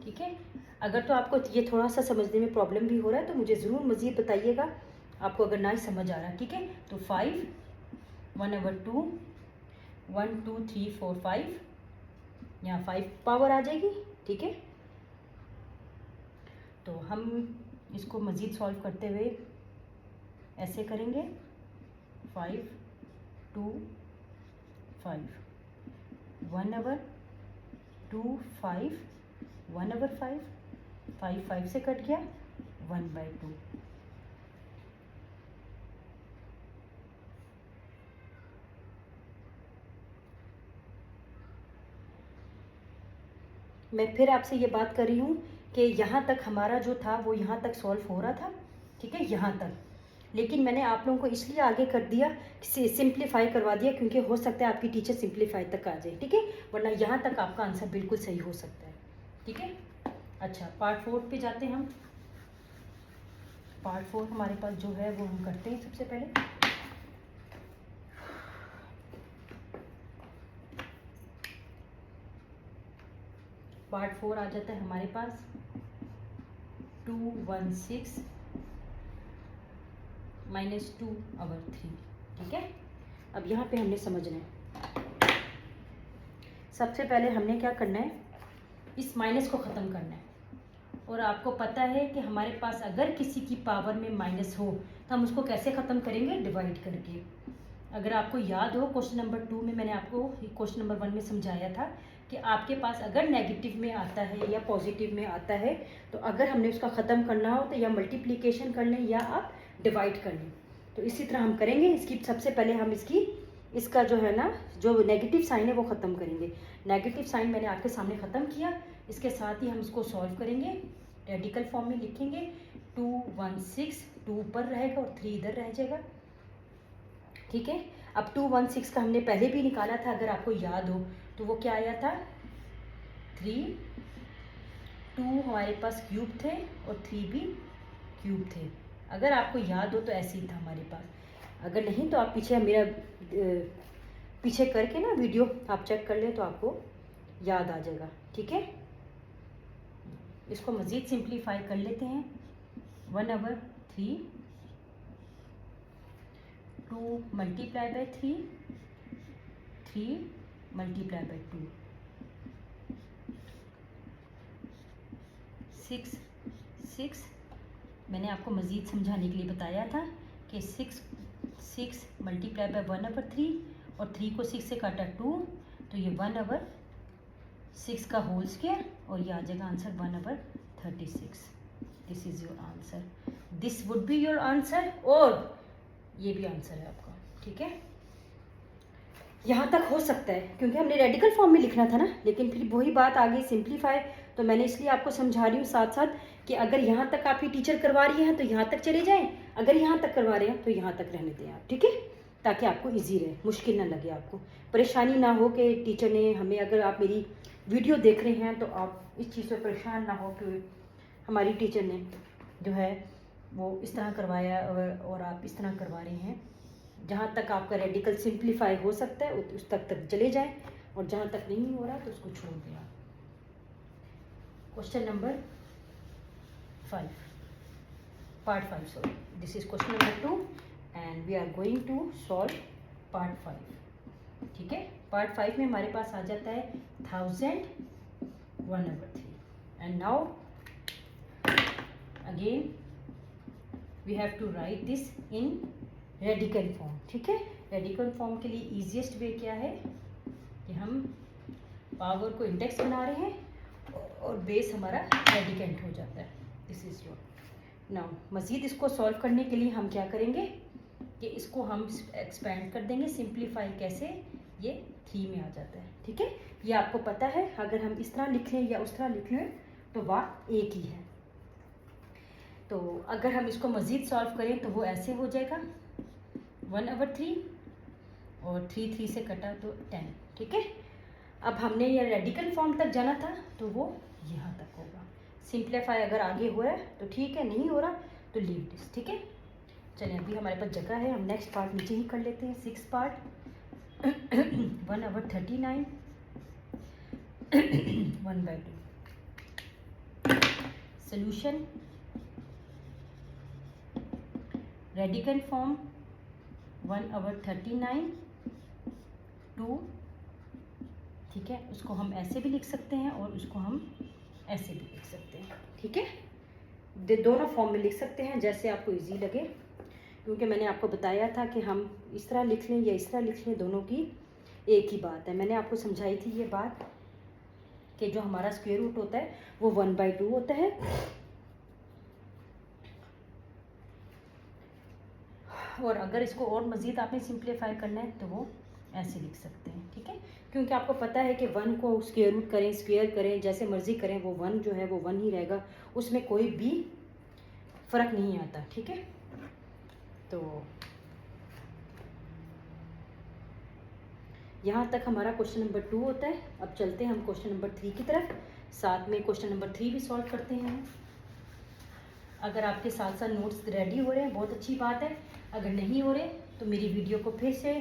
ठीक है। अगर तो आपको ये थोड़ा सा समझने में प्रॉब्लम भी हो रहा है तो मुझे ज़रूर मज़ीद बताइएगा, आपको अगर ना ही समझ आ रहा है, ठीक है। तो 5 1/2 1 2 3 4 5, यहाँ 5 पावर आ जाएगी, ठीक है। तो हम इसको मज़ीद सॉल्व करते हुए ऐसे करेंगे 5 2 5 1/2 5 1/5 5 5 से कट गया 1/2। मैं फिर आपसे ये बात कर रही हूँ कि यहाँ तक हमारा जो था वो यहाँ तक सॉल्व हो रहा था, ठीक है, यहाँ तक। लेकिन मैंने आप लोगों को इसलिए आगे कर दिया, सिंप्लीफाई करवा दिया, क्योंकि हो सकता है आपकी टीचर सिंप्लीफाई तक आ जाए, ठीक है, वरना यहाँ तक आपका आंसर बिल्कुल सही हो सकता है, ठीक है। अच्छा, पार्ट 4 पे जाते हैं हम। पार्ट 4 हमारे पास जो है वो हम करते हैं सबसे पहले। पार्ट 4 आ जाता है हमारे पास 216 - 2/3, ठीक है। अब यहाँ पे हमने समझना है, सबसे पहले हमने क्या करना है, इस माइनस को ख़त्म करना है। और आपको पता है कि हमारे पास अगर किसी की पावर में माइनस हो तो हम उसको कैसे ख़त्म करेंगे, डिवाइड करके। अगर आपको याद हो क्वेश्चन नंबर 2 में मैंने आपको क्वेश्चन नंबर 1 में समझाया था कि आपके पास अगर नेगेटिव में आता है या पॉजिटिव में आता है, तो अगर हमने उसका ख़त्म करना हो तो या मल्टीप्लिकेशन कर लें या आप डिवाइड कर लें। तो इसी तरह हम करेंगे। इसकी सबसे पहले हम इसका जो है ना, जो नेगेटिव साइन है वो ख़त्म करेंगे। नेगेटिव साइन मैंने आपके सामने ख़त्म किया, इसके साथ ही हम इसको सॉल्व करेंगे, रेडिकल फॉर्म में लिखेंगे। 216, 2 ऊपर रहेगा और 3 इधर रह जाएगा, ठीक है। अब 216 का हमने पहले भी निकाला था, अगर आपको याद हो तो वो क्या आया था 3, 2 हमारे पास क्यूब थे और 3 भी क्यूब थे। अगर आपको याद हो तो ऐसे ही था हमारे पास, अगर नहीं तो आप पीछे मेरा पीछे करके ना वीडियो आप चेक कर ले तो आपको याद आ जाएगा, ठीक है। इसको मज़ीद सिंप्लीफाई कर लेते हैं। 1/3 2 × 3 3 मल्टीप्लाई बाई 2, 6 मैंने आपको मज़ीद समझाने के लिए बताया था कि 6 मल्टीप्लाई बाई 1/3 और 3 को 6 से काटा 2, तो ये 1/6 का होल स्क्वायर और ये आ जाएगा answer 1/36। This is your answer, this would be your answer, और ये भी आंसर है आपका। ठीक है, यहाँ तक हो सकता है क्योंकि हमने रेडिकल फॉर्म में लिखना था ना, लेकिन फिर वही बात आ गई सिंप्लीफाई, तो मैंने इसलिए आपको समझा रही हूँ साथ साथ कि अगर यहाँ तक आपकी टीचर करवा रही है तो यहाँ तक चले जाएं, अगर यहाँ तक करवा रहे हैं तो यहाँ तक रहने दें आप। ठीक है, ताकि आपको इजी रहे, मुश्किल ना लगे, आपको परेशानी ना हो कि टीचर ने हमें, अगर आप मेरी वीडियो देख रहे हैं तो आप इस चीज़ से परेशान ना हो कि हमारी टीचर ने जो है वो इस तरह करवाया और आप इस तरह करवा रहे हैं। जहाँ तक आपका रेडिकल सिंप्लीफाई हो सकता है उस तक चले जाएं, और जहाँ तक नहीं हो रहा तो उसको छोड़ दें आप। Question number 5, part 5, sorry, this is question number 2 and we are going to solve part 5। ठीक है, पार्ट 5 में हमारे पास आ जाता है 1000 1/3 and now again we have to write this in radical form. ठीक है, रेडिकल फॉर्म के लिए ईजीएस्ट वे क्या है कि हम पावर को इंडेक्स बना रहे हैं और बेस हमारा रेडिकेंट हो जाता है। This is your now. मज़ीद इसको सॉल्व करने के लिए हम क्या करेंगे कि इसको हम एक्सपेंड कर देंगे। सिंप्लीफाई कैसे, ये 3 में आ जाता है। ठीक है, ये आपको पता है, अगर हम इस तरह लिख लें या उस तरह लिख लें तो बात एक ही है। तो अगर हम इसको मज़ीद सॉल्व करें तो वो ऐसे हो जाएगा 1/3 और 3 से कटा तो 10। ठीक है, अब हमने ये रेडिकल फॉर्म तक जाना था तो वो यहाँ तक होगा। सिंप्लीफाई अगर आगे हो रहा है तो ठीक है, नहीं हो रहा तो लीव दिस। ठीक है, चलिए अभी हमारे पास जगह है, हम नेक्स्ट पार्ट नीचे ही कर लेते हैं। 6 पार्ट 1/39 1/2। Solution radical form 1/39 2। ठीक है, उसको हम ऐसे भी लिख सकते हैं और उसको हम ऐसे भी लिख सकते हैं। ठीक है, दोनों फॉर्म में लिख सकते हैं जैसे आपको इजी लगे, क्योंकि मैंने आपको बताया था कि हम इस तरह लिख लें या इस तरह लिख लें, दोनों की एक ही बात है। मैंने आपको समझाई थी ये बात कि जो हमारा स्क्वायर रूट होता है वो 1/2 होता है, और अगर इसको और मज़ीद आपने सिंप्लीफाई करना है तो वो ऐसे लिख सकते हैं। ठीक है, क्योंकि आपको पता है कि 1 को स्क्वायर रूट करें, स्क्वायर करें, जैसे मर्ज़ी करें, वो 1 जो है वो 1 ही रहेगा, उसमें कोई भी फ़र्क नहीं आता। ठीक है, तो यहाँ तक हमारा क्वेश्चन नंबर 2 होता है। अब चलते हैं हम क्वेश्चन नंबर 3 की तरफ, साथ में क्वेश्चन नंबर 3 भी सॉल्व करते हैं। अगर आपके साथ साथ नोट्स रेडी हो रहे हैं बहुत अच्छी बात है, अगर नहीं हो रहे तो मेरी वीडियो को फिर से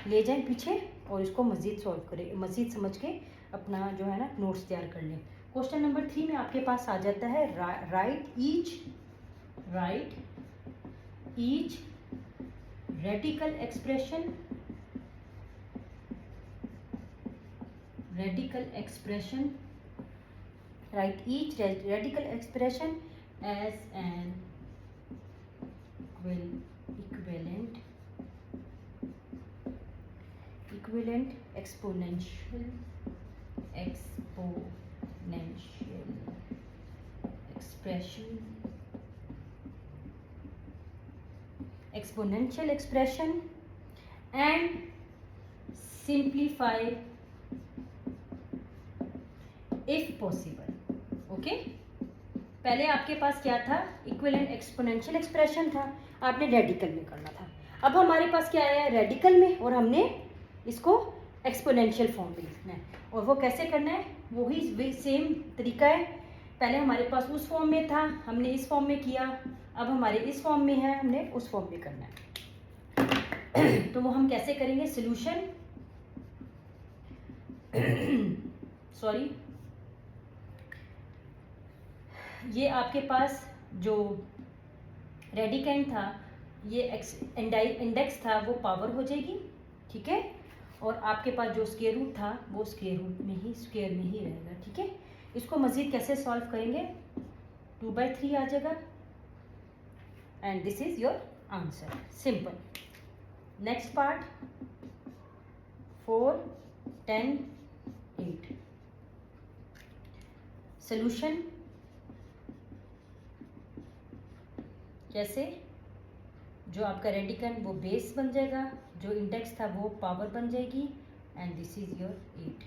ले जाएं पीछे और इसको मज़ीद सॉल्व करें, मज़ीद समझ के अपना जो है ना नोट्स तैयार कर लें। क्वेश्चन नंबर 3 में आपके पास आ जाता है right each radical expression write each radical expression as an equivalent exponential expression and simplify if possible। Okay, पहले आपके पास क्या था, इक्विवेलेंट एक्सपोनेंशियल एक्सप्रेशन था, आपने रेडिकल में करना था। अब हमारे पास क्या आया है, रेडिकल में, और हमने इसको एक्सपोनेंशियल फॉर्म में लिखना है। और वो कैसे करना है, वही सेम तरीका है। पहले हमारे पास उस फॉर्म में था, हमने इस फॉर्म में किया, अब हमारे इस फॉर्म में है, हमने उस फॉर्म में करना है। तो वो हम कैसे करेंगे, सोल्यूशन सॉरी, ये आपके पास जो रेडिकेंट था, ये इंडेक्स था, वो पावर हो जाएगी। ठीक है, और आपके पास जो स्क्वायर रूट था वो स्क्वायर में ही रहेगा, ठीक है। इसको मज़ीद कैसे सॉल्व करेंगे, 2/3 आ जाएगा and this is your answer, simple. Next part 4, 10, 8। Solution कैसे, जो आपका रेडिकन वो बेस बन जाएगा, जो इंडेक्स था वो पावर बन जाएगी एंड दिस इज योर 8।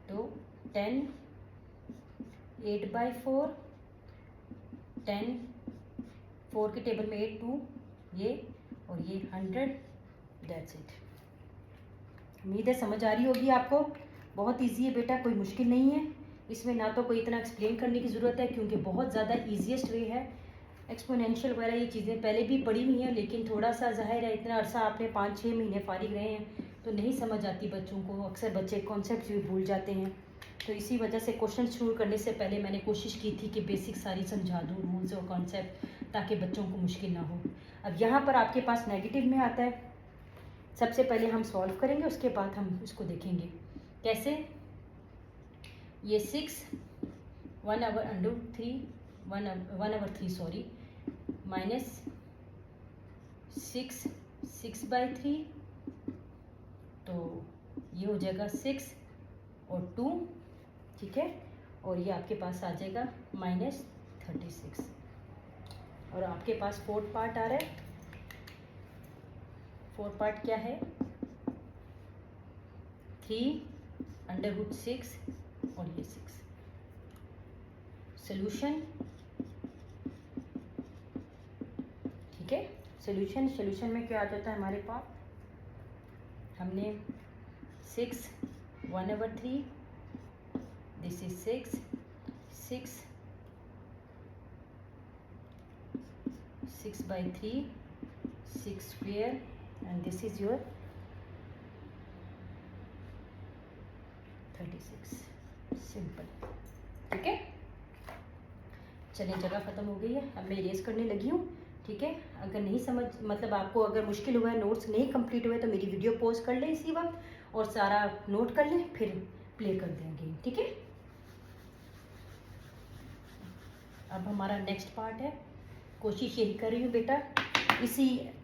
तो 10, 8/4, 10, 4 के टेबल में 8, 2 ये और ये 100, दैट्स इट। उम्मीद है समझ आ रही होगी आपको। बहुत इजी है बेटा, कोई मुश्किल नहीं है इसमें, ना तो कोई इतना एक्सप्लेन करने की ज़रूरत है क्योंकि बहुत ज़्यादा ईजीएस्ट वे है। एक्सपोनेंशियल वगैरह ये चीज़ें पहले भी पढ़ी हुई हैं, लेकिन थोड़ा सा ज़ाहिर है इतना अरसा आपने 5-6 महीने फारिग रहे हैं तो नहीं समझ आती बच्चों को, अक्सर बच्चे कॉन्सेप्ट भी भूल जाते हैं। तो इसी वजह से क्वेश्चन शुरू करने से पहले मैंने कोशिश की थी कि बेसिक सारी समझा दूँ, रूल्स और कॉन्सेप्ट, ताकि बच्चों को मुश्किल ना हो। अब यहाँ पर आपके पास नेगेटिव में आता है, सबसे पहले हम सॉल्व करेंगे, उसके बाद हम इसको देखेंगे कैसे। ये 6 1/3 सॉरी, माइनस 6/3, तो ये हो जाएगा 6 और 2, ठीक है। और ये आपके पास आ जाएगा -36। और आपके पास फोर्थ पार्ट आ रहा है। फोर्थ पार्ट क्या है, 3/6 और ये 6। सोल्यूशन, ठीक है। सोल्यूशन में क्या आ जाता है हमारे पास, हमने 6 1/3, this is 6 6/3, 6 square and this is your 36, simple, ठीक है। चलिए जगह ख़त्म हो गई है, अब मैं इरेज करने लगी हूँ, ठीक है। अगर नहीं समझ, मतलब आपको अगर मुश्किल हुआ है, नोट्स नहीं कंप्लीट हुए, तो मेरी वीडियो पॉज कर लें इसी वक्त और सारा नोट कर लें, फिर प्ले कर देंगे, ठीक है। अब हमारा नेक्स्ट पार्ट है, कोशिश यही कर रही हूँ बेटा,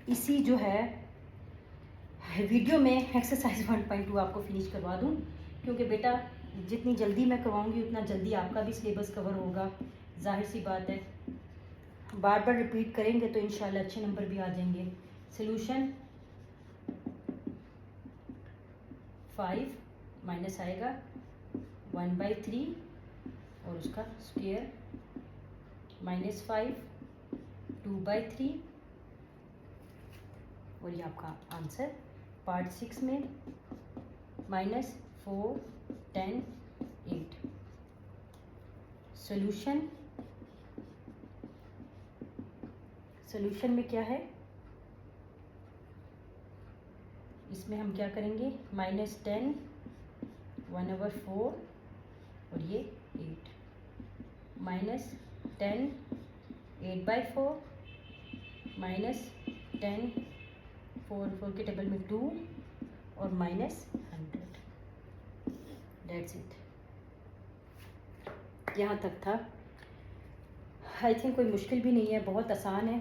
इसी जो है वीडियो में एक्सरसाइज 1.2 आपको फिनिश करवा दूँ, क्योंकि बेटा जितनी जल्दी मैं करवाऊँगी उतना जल्दी आपका भी सिलेबस कवर होगा। जाहिर सी बात है, बार बार रिपीट करेंगे तो इंशाल्लाह अच्छे नंबर भी आ जाएंगे। सोल्यूशन 5 माइनस आएगा 1/3 और उसका स्क्वायर, -5 2/3 और ये आपका आंसर। पार्ट 6 में -4 10 8। सोल्यूशन में क्या है, इसमें हम क्या करेंगे, -10 1/4 और ये 8, -10 8/4, -10 4 के टेबल में 2 और -100, डेट्स इट। यहाँ तक था, आई थिंक कोई मुश्किल भी नहीं है, बहुत आसान है।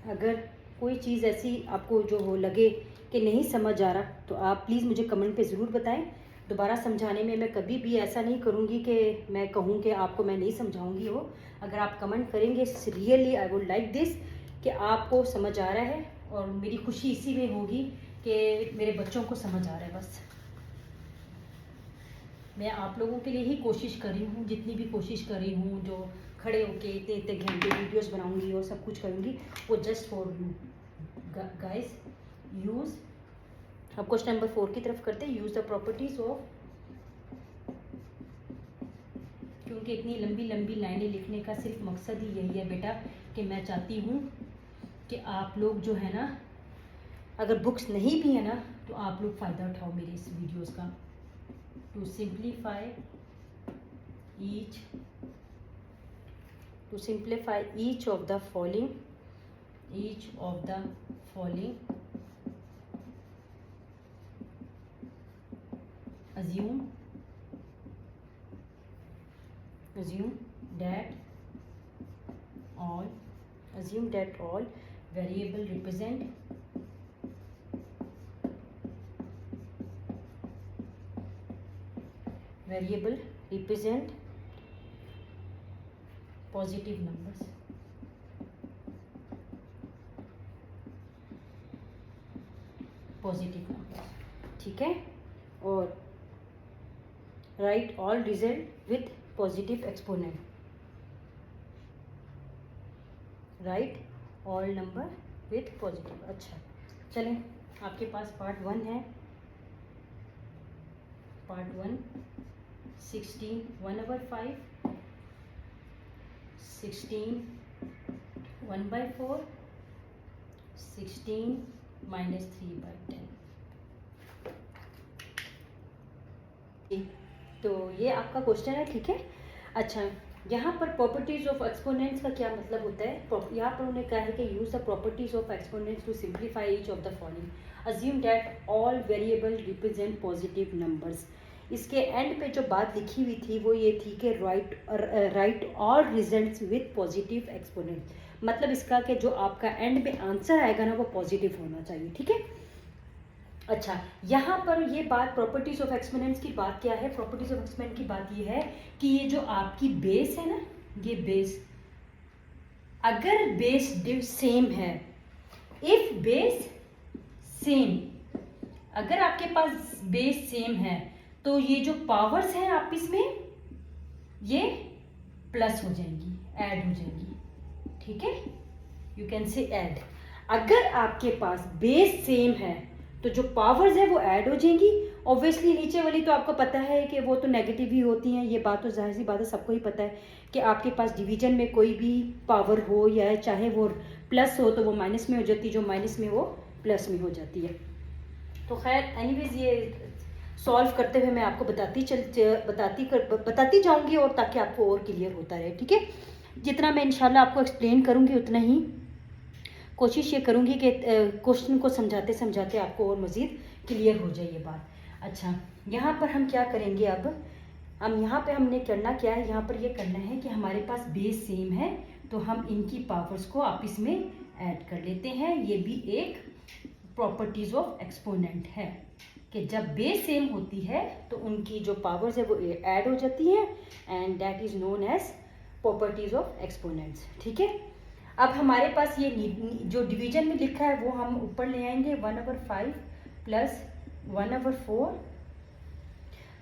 अगर कोई चीज़ ऐसी आपको जो हो लगे कि नहीं समझ आ रहा, तो आप प्लीज़ मुझे कमेंट पे ज़रूर बताएं। दोबारा समझाने में मैं कभी भी ऐसा नहीं करूँगी कि मैं कहूँ कि आपको मैं नहीं समझाऊँगी वो। अगर आप कमेंट करेंगे, really I would like this, कि आपको समझ आ रहा है, और मेरी खुशी इसी में होगी कि मेरे बच्चों को समझ आ रहा है। बस मैं आप लोगों के लिए ही कोशिश कर रही हूँ, जितनी भी कोशिश कर रही हूँ, जो खड़े होके इतने इतने घंटे वीडियोस बनाऊंगी और सब कुछ करूँगी, वो just for you guys. Use, अब क्वेश्चन नंबर 4 की तरफ करते हैं। यूज़ द प्रॉपर्टीज ऑफ, क्योंकि इतनी लंबी लंबी लाइनें लिखने का सिर्फ मकसद ही यही है बेटा, कि मैं चाहती हूँ कि आप लोग जो है ना, अगर बुक्स नहीं भी है ना, तो आप लोग फ़ायदा उठाओ मेरे इस वीडियोस का। To simplify each of the following assume that all variable represent positive numbers. ठीक है, और write all result with positive exponent. Right all number with positive. अच्छा चलें, आपके पास पार्ट 1 है. पार्ट 1 16 1/5, 16 1/4, 16 -3/10. तो ये आपका क्वेश्चन है. ठीक है. अच्छा, यहाँ पर प्रॉपर्टीज ऑफ एक्सपोनेंट्स का क्या मतलब होता है. यहाँ पर उन्होंने कहा है कि use the properties of exponents to simplify each of the following. Assume that all variable represent positive numbers. इसके एंड पे जो बात लिखी हुई थी वो ये थी कि right all results with positive exponent. मतलब इसका कि जो आपका एंड में आंसर आएगा ना वो पॉजिटिव होना चाहिए. ठीक है. अच्छा, यहाँ पर ये बात प्रॉपर्टीज ऑफ एक्सपोनेंट्स की बात क्या है. प्रॉपर्टीज ऑफ एक्सपोनेंट की बात ये है कि ये जो आपकी बेस है ना, ये बेस, अगर बेस सेम है, इफ बेस सेम, अगर आपके पास बेस सेम है तो ये जो पावर्स हैं आप इसमें ये प्लस हो जाएंगी, ऐड हो जाएंगी. ठीक है, यू कैन से ऐड. अगर आपके पास बेस सेम है तो जो पावर्स है वो ऐड हो जाएंगी. ऑब्वियसली नीचे वाली तो आपको पता है कि वो तो नेगेटिव ही होती हैं. ये बात तो जाहिर सी बात है, सबको ही पता है कि आपके पास डिवीजन में कोई भी पावर हो या चाहे वो प्लस हो तो वो माइनस में हो जाती है, जो माइनस में वो प्लस में हो जाती है. तो खैर एनीवेज ये सॉल्व करते हुए मैं आपको बताती जाऊँगी और ताकि आपको और क्लियर होता रहे. ठीक है. जितना मैं इंशाल्लाह आपको एक्सप्लेन करूँगी उतना ही कोशिश ये करूँगी कि क्वेश्चन को समझाते समझाते आपको और मज़ीद क्लियर हो जाए ये बात. अच्छा, यहाँ पर हम क्या करेंगे. अब हम यहाँ पे हमने करना क्या है, यहाँ पर ये करना है कि हमारे पास बेस सेम है तो हम इनकी पावर्स को आपस में ऐड कर लेते हैं. ये भी एक प्रॉपर्टीज़ ऑफ एक्सपोनेंट है कि जब बेस सेम होती है तो उनकी जो पावर्स है वो ऐड हो जाती हैं and that is known as properties of exponents. ठीक है. अब हमारे पास ये जो डिवीजन में लिखा है वो हम ऊपर ले आएंगे 1/5 प्लस 1/4.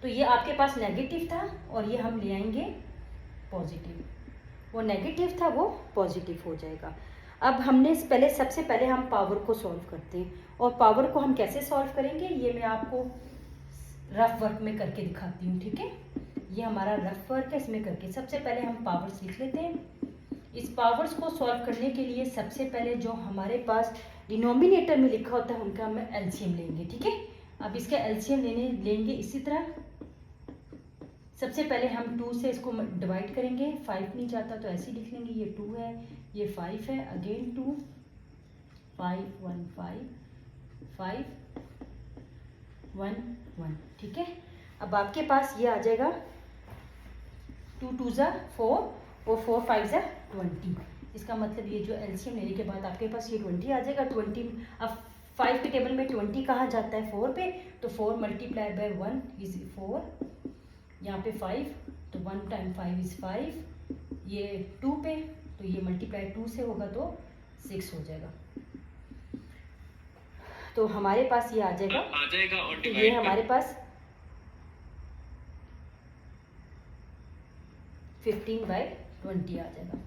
तो ये आपके पास नेगेटिव था और ये हम ले आएंगे पॉजिटिव. वो नेगेटिव था वो पॉजिटिव हो जाएगा. अब हमने सबसे पहले हम पावर को सॉल्व करते हैं. और पावर को हम कैसे सॉल्व करेंगे ये मैं आपको रफ वर्क में करके दिखाती हूँ. ठीक है. ये हमारा रफ वर्क है, इसमें करके सबसे पहले हम पावर्स लिख लेते हैं. इस पावर्स को सॉल्व करने के लिए सबसे पहले जो हमारे पास डिनोमिनेटर में लिखा होता है उनका हम एलसीएम लेंगे. ठीक है. अब इसका एलसीएम लेंगे इसी तरह. सबसे पहले हम 2 से इसको डिवाइड करेंगे. 5 नहीं जाता तो ऐसे लिख लेंगे. ये 2 है, ये 5 है, अगेन 2, 5 1 5 5 1 1. ठीक है. अब आपके पास ये आ जाएगा 2 2 ज़ा 4 और 4 5 ज़ा 20. इसका मतलब ये जो एलसीएम लेने के बाद आपके पास ये 20 आ जाएगा. 20 अब 5 के टेबल में 20 कहाँ जाता है 4 पे, तो 4 मल्टीप्लाई बाय 1 इज 4. यहाँ पे 5 तो 1 टाइम 5 इज 5. ये 2 पे तो ये मल्टीप्लाई 2 से होगा तो 6 हो जाएगा. तो हमारे पास ये आ जाएगा और तो ये हमारे पास 15/20 आ जाएगा.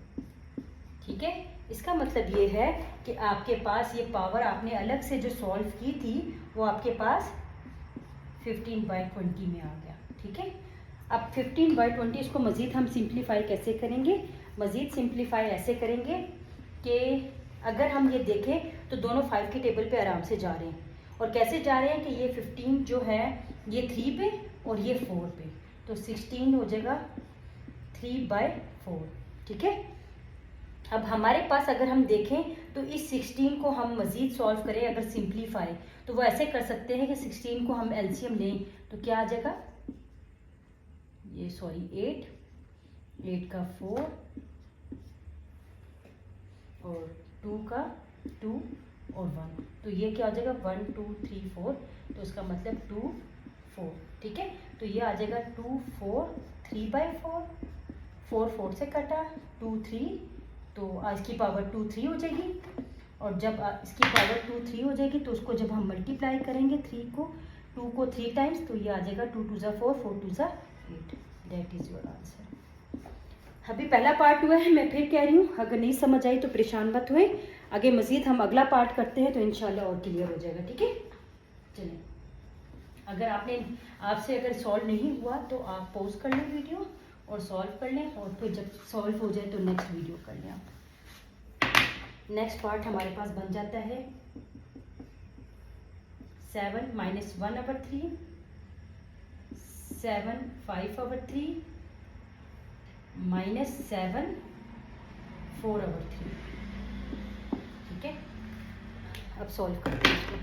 ठीक है. इसका मतलब ये है कि आपके पास ये पावर आपने अलग से जो सॉल्व की थी वो आपके पास 15/20 में आ गया. ठीक है. अब 15/20 इसको मज़ीद हम सिंप्लीफाई कैसे करेंगे. मज़ीद सिंप्लीफाई ऐसे करेंगे कि अगर हम ये देखें तो दोनों 5 के टेबल पे आराम से जा रहे हैं. और कैसे जा रहे हैं कि ये 15 जो है ये 3 पे और ये 4 पे, तो 16 हो जाएगा 3/4. ठीक है. अब हमारे पास अगर हम देखें तो इस 16 को हम मज़ीद सॉल्व करें अगर सिंप्लीफाई तो वो ऐसे कर सकते हैं कि 16 को हम एलसीएम लें तो क्या आ जाएगा, ये सॉरी 8 का 4 और 2 का 2 और 1, तो ये क्या आ जाएगा 1 2 3 4, तो इसका मतलब 2 4, ठीक है। तो ये आ जाएगा 2 4 3/4, 4 4 से कटा 2 3, तो इसकी पावर 2 3 हो जाएगी। और जब इसकी पावर 2 3 हो जाएगी तो उसको जब हम मल्टीप्लाई करेंगे 2 को 3 टाइम्स, तो ये आ जाएगा 2 2 ज़ा 4 4 2 ज़ा 8, दैट इज़ योर आंसर। अभी पहला पार्ट हुआ है, मैं फिर कह रही हूँ, अगर नहीं समझ आई तो परेशान मत हुए, आगे मज़ीद हम अगला पार्ट करते हैं तो इंशाल्लाह और क्लियर हो जाएगा, ठीक है। चलिए, अगर आपसे अगर सॉल्व नहीं हुआ तो आप पॉज कर लें वीडियो और सॉल्व कर लें, और फिर जब सॉल्व हो जाए तो नेक्स्ट वीडियो कर लें आप। नेक्स्ट पार्ट हमारे पास बन जाता है 7 - 1/3, 7 5/3 -7 4/3, ठीक है। अब सॉल्व करते हैं इसको।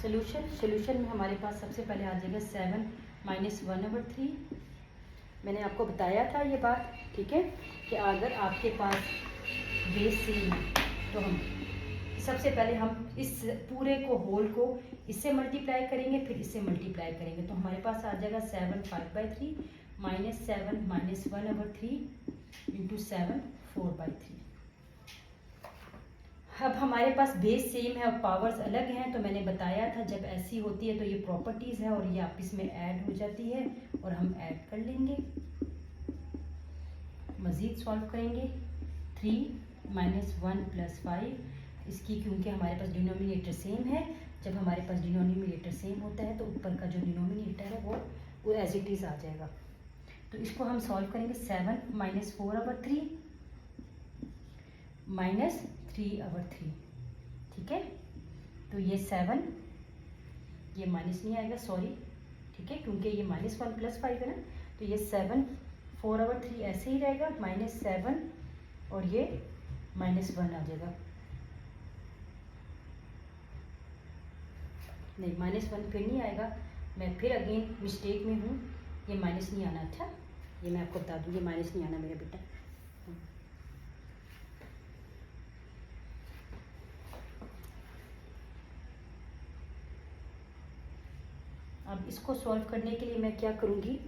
सोल्यूशन में हमारे पास सबसे पहले आ जाएगा 7 - 1/3। मैंने आपको बताया था ये बात, ठीक है, कि अगर आपके पास बेस सेम है तो हम सबसे पहले हम इस पूरे को होल को इससे मल्टीप्लाई करेंगे, फिर इससे मल्टीप्लाई करेंगे, तो हमारे पास आ जाएगा 7 5/3 -7 - 1/3 × 7 4/3। अब हमारे पास बेस सेम है और पावर्स अलग हैं, तो मैंने बताया था जब ऐसी होती है तो ये प्रॉपर्टीज़ है और ये आपस में ऐड हो जाती है और हम ऐड कर लेंगे, मज़ीद सॉल्व करेंगे। 3 - 1 + 5, इसकी क्योंकि हमारे पास डिनोमिनेटर सेम है, जब हमारे पास डिनोमिनेटर सेम होता है तो ऊपर का जो डिनोमिनेटर है वो एज इट इज़ आ जाएगा। तो इसको हम सॉल्व करेंगे। 7 - 4/3 -3/3, ठीक है। तो ये 7, ये माइनस नहीं आएगा, सॉरी, ठीक है, क्योंकि ये -1 + 5 है ना, तो ये 7 4/3 ऐसे ही रहेगा, -7 और ये -1 आ जाएगा, नहीं -1 फिर नहीं आएगा, मैं फिर अगेन मिस्टेक में हूँ, ये माइनस नहीं आना। अच्छा, ये मैं आपको बता दूँ, ये माइनस नहीं आना मेरा बेटा। अब इसको सॉल्व करने के लिए मैं क्या करूँगी,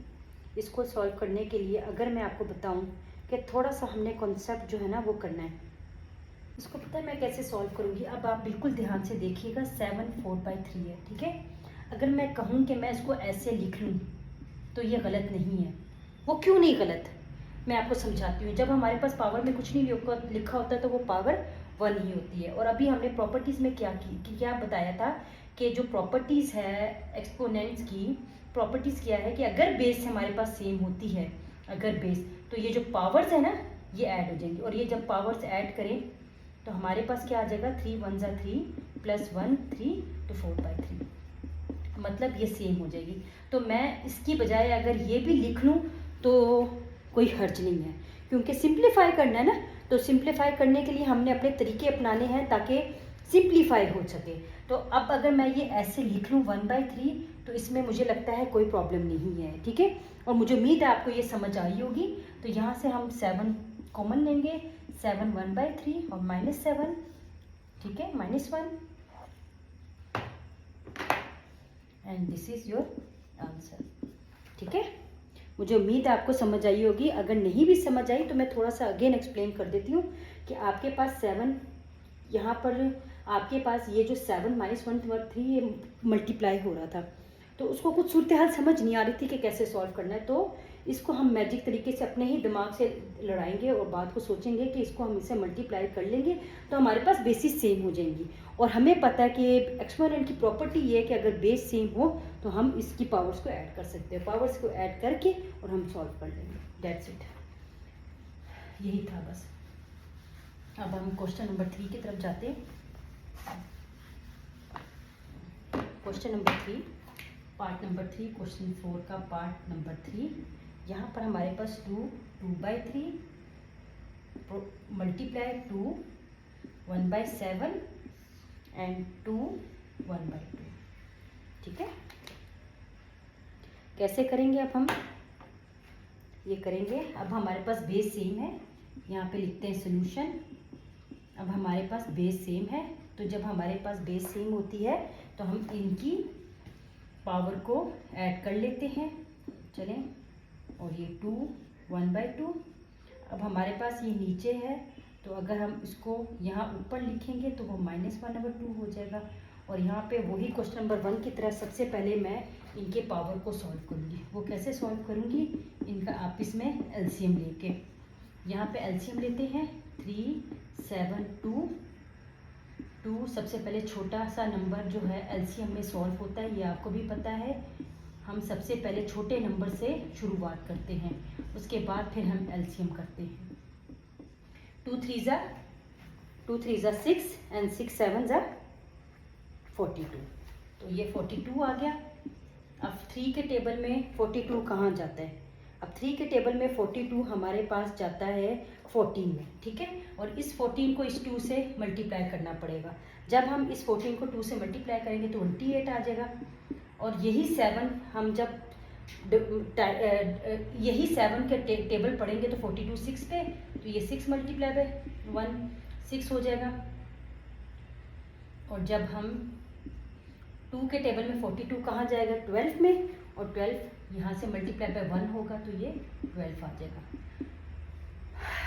इसको सॉल्व करने के लिए अगर मैं आपको बताऊँ कि थोड़ा सा हमने कॉन्सेप्ट जो है ना वो करना है, इसको पता है मैं कैसे सॉल्व करूँगी। अब आप बिल्कुल ध्यान से देखिएगा, 7 4/3 है, ठीक है। अगर मैं कहूँ कि मैं इसको ऐसे लिख लूँ तो ये गलत नहीं है। वो क्यों नहीं गलत, मैं आपको समझाती हूँ। जब हमारे पास पावर में कुछ नहीं लिखा होता तो वो पावर 1 ही होती है। और अभी हमने प्रॉपर्टीज़ में क्या बताया था कि जो प्रॉपर्टीज़ है एक्सपोनेंट्स की, प्रॉपर्टीज़ क्या है कि अगर बेस हमारे पास सेम होती है, अगर बेस, तो ये जो पावर्स है ना ये ऐड हो जाएंगी, और ये जब पावर्स ऐड करें तो हमारे पास क्या आ जाएगा, 3 1 ज़ा 3 + 1 3, तो 4/3, मतलब ये सेम हो जाएगी। तो मैं इसकी बजाय अगर ये भी लिख लूँ तो कोई हर्ज नहीं है, क्योंकि सिंप्लीफाई करना है ना, तो सिंप्लीफाई करने के लिए हमने अपने तरीके अपनाने हैं ताकि सिंप्लीफाई हो सके। तो अब अगर मैं ये ऐसे लिख लूँ 1/3, तो इसमें मुझे लगता है कोई प्रॉब्लम नहीं है, ठीक है। और मुझे उम्मीद है आपको ये समझ आई होगी। तो यहाँ से हम 7 कॉमन लेंगे, 7 1/3 और -7, ठीक है, -1, and this is your answer, ठीक है। मुझे उम्मीद है आपको समझ आई होगी। अगर नहीं भी समझ आई तो मैं थोड़ा सा अगेन एक्सप्लेन कर देती हूँ कि आपके पास 7, यहाँ पर आपके पास ये जो 7 - 1/3 ये मल्टीप्लाई हो रहा था, तो उसको कुछ सूरत हाल समझ नहीं आ रही थी कि कैसे सॉल्व करना है। तो इसको हम मैजिक तरीके से अपने ही दिमाग से लड़ाएंगे और बात को सोचेंगे कि इसको हम इसे मल्टीप्लाई कर लेंगे तो हमारे पास बेसिस सेम हो जाएंगी। और हमें पता है कि एक्सपोनेंट की प्रॉपर्टी ये है कि अगर बेस सेम हो तो हम इसकी पावर्स को ऐड कर सकते हैं, पावर्स को ऐड करके और हम सॉल्व कर लेंगे, दैट्स इट, यही था बस। अब हम क्वेश्चन नंबर 3 की तरफ जाते हैं। Question number 3, part number 3, question 4 का पार्ट नंबर 3। यहाँ पर हमारे पास 2 2/3 मल्टीप्लाई 2 1/7 एंड 2 1/2। ठीक है, कैसे करेंगे अब हम ये करेंगे। अब हमारे पास बेस सेम है, यहाँ पे लिखते हैं सोल्यूशन। अब हमारे पास बेस सेम है, तो जब हमारे पास बेस सेम होती है तो हम इनकी पावर को ऐड कर लेते हैं। चलें, और ये 2 1/2। अब हमारे पास ये नीचे है, तो अगर हम इसको यहाँ ऊपर लिखेंगे तो वो -1/2 हो जाएगा। और यहाँ पे वही क्वेश्चन नंबर 1 की तरह सबसे पहले मैं इनके पावर को सॉल्व करूँगी। वो कैसे सॉल्व करूँगी, इनका आपस में एलसीएम लेके। यहाँ पे एलसीएम लेते हैं 3 7 2 2। सबसे पहले छोटा सा नंबर जो है एलसीएम में सॉल्व होता है, ये आपको भी पता है। हम सबसे पहले छोटे नंबर से शुरुआत करते हैं, उसके बाद फिर हम एलसीएम करते हैं। 2 3 ज़ा 6 एंड 6 7 ज़ा 42। तो ये 42 आ गया। अब 3 के टेबल में 42 कहाँ जाता है? अब 3 के टेबल में 42 हमारे पास जाता है 14 में। ठीक है, और इस 14 को इस 2 से मल्टीप्लाई करना पड़ेगा। जब हम इस 14 को 2 से मल्टीप्लाई करेंगे तो 28 आ जाएगा। और यही 7 हम जब यही 7 के टेबल पढ़ेंगे तो 42 6 पे, तो ये 6 मल्टीप्लाई बाय 1 6 हो जाएगा। और जब हम 2 के टेबल में 42 कहाँ जाएगा? 12 में, और 12 यहाँ से मल्टीप्लाई बाय 1 होगा तो ये 12 आ जाएगा।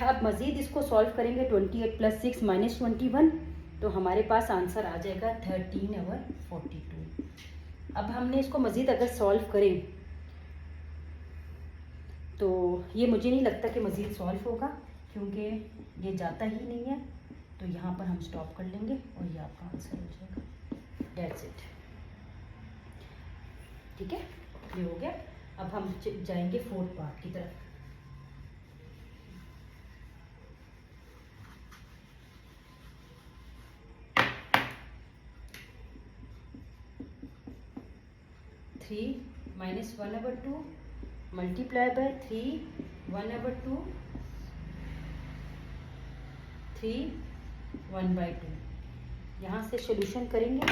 अब मज़ीद इसको सॉल्व करेंगे। 28 + 6 - 21, तो हमारे पास आंसर आ जाएगा 13/42। अब हमने इसको मज़ीद अगर सॉल्व करें तो ये मुझे नहीं लगता कि मज़ीद सॉल्व होगा, क्योंकि ये जाता ही नहीं है। तो यहाँ पर हम स्टॉप कर लेंगे और ये आपका आंसर हो जाएगा। That's it. ठीक है, ये हो गया। अब हम जाएंगे 4th पार्ट की तरफ। Three -1/2 multiply by 3 1/2 3 1/2। यहाँ से सॉल्यूशन करेंगे।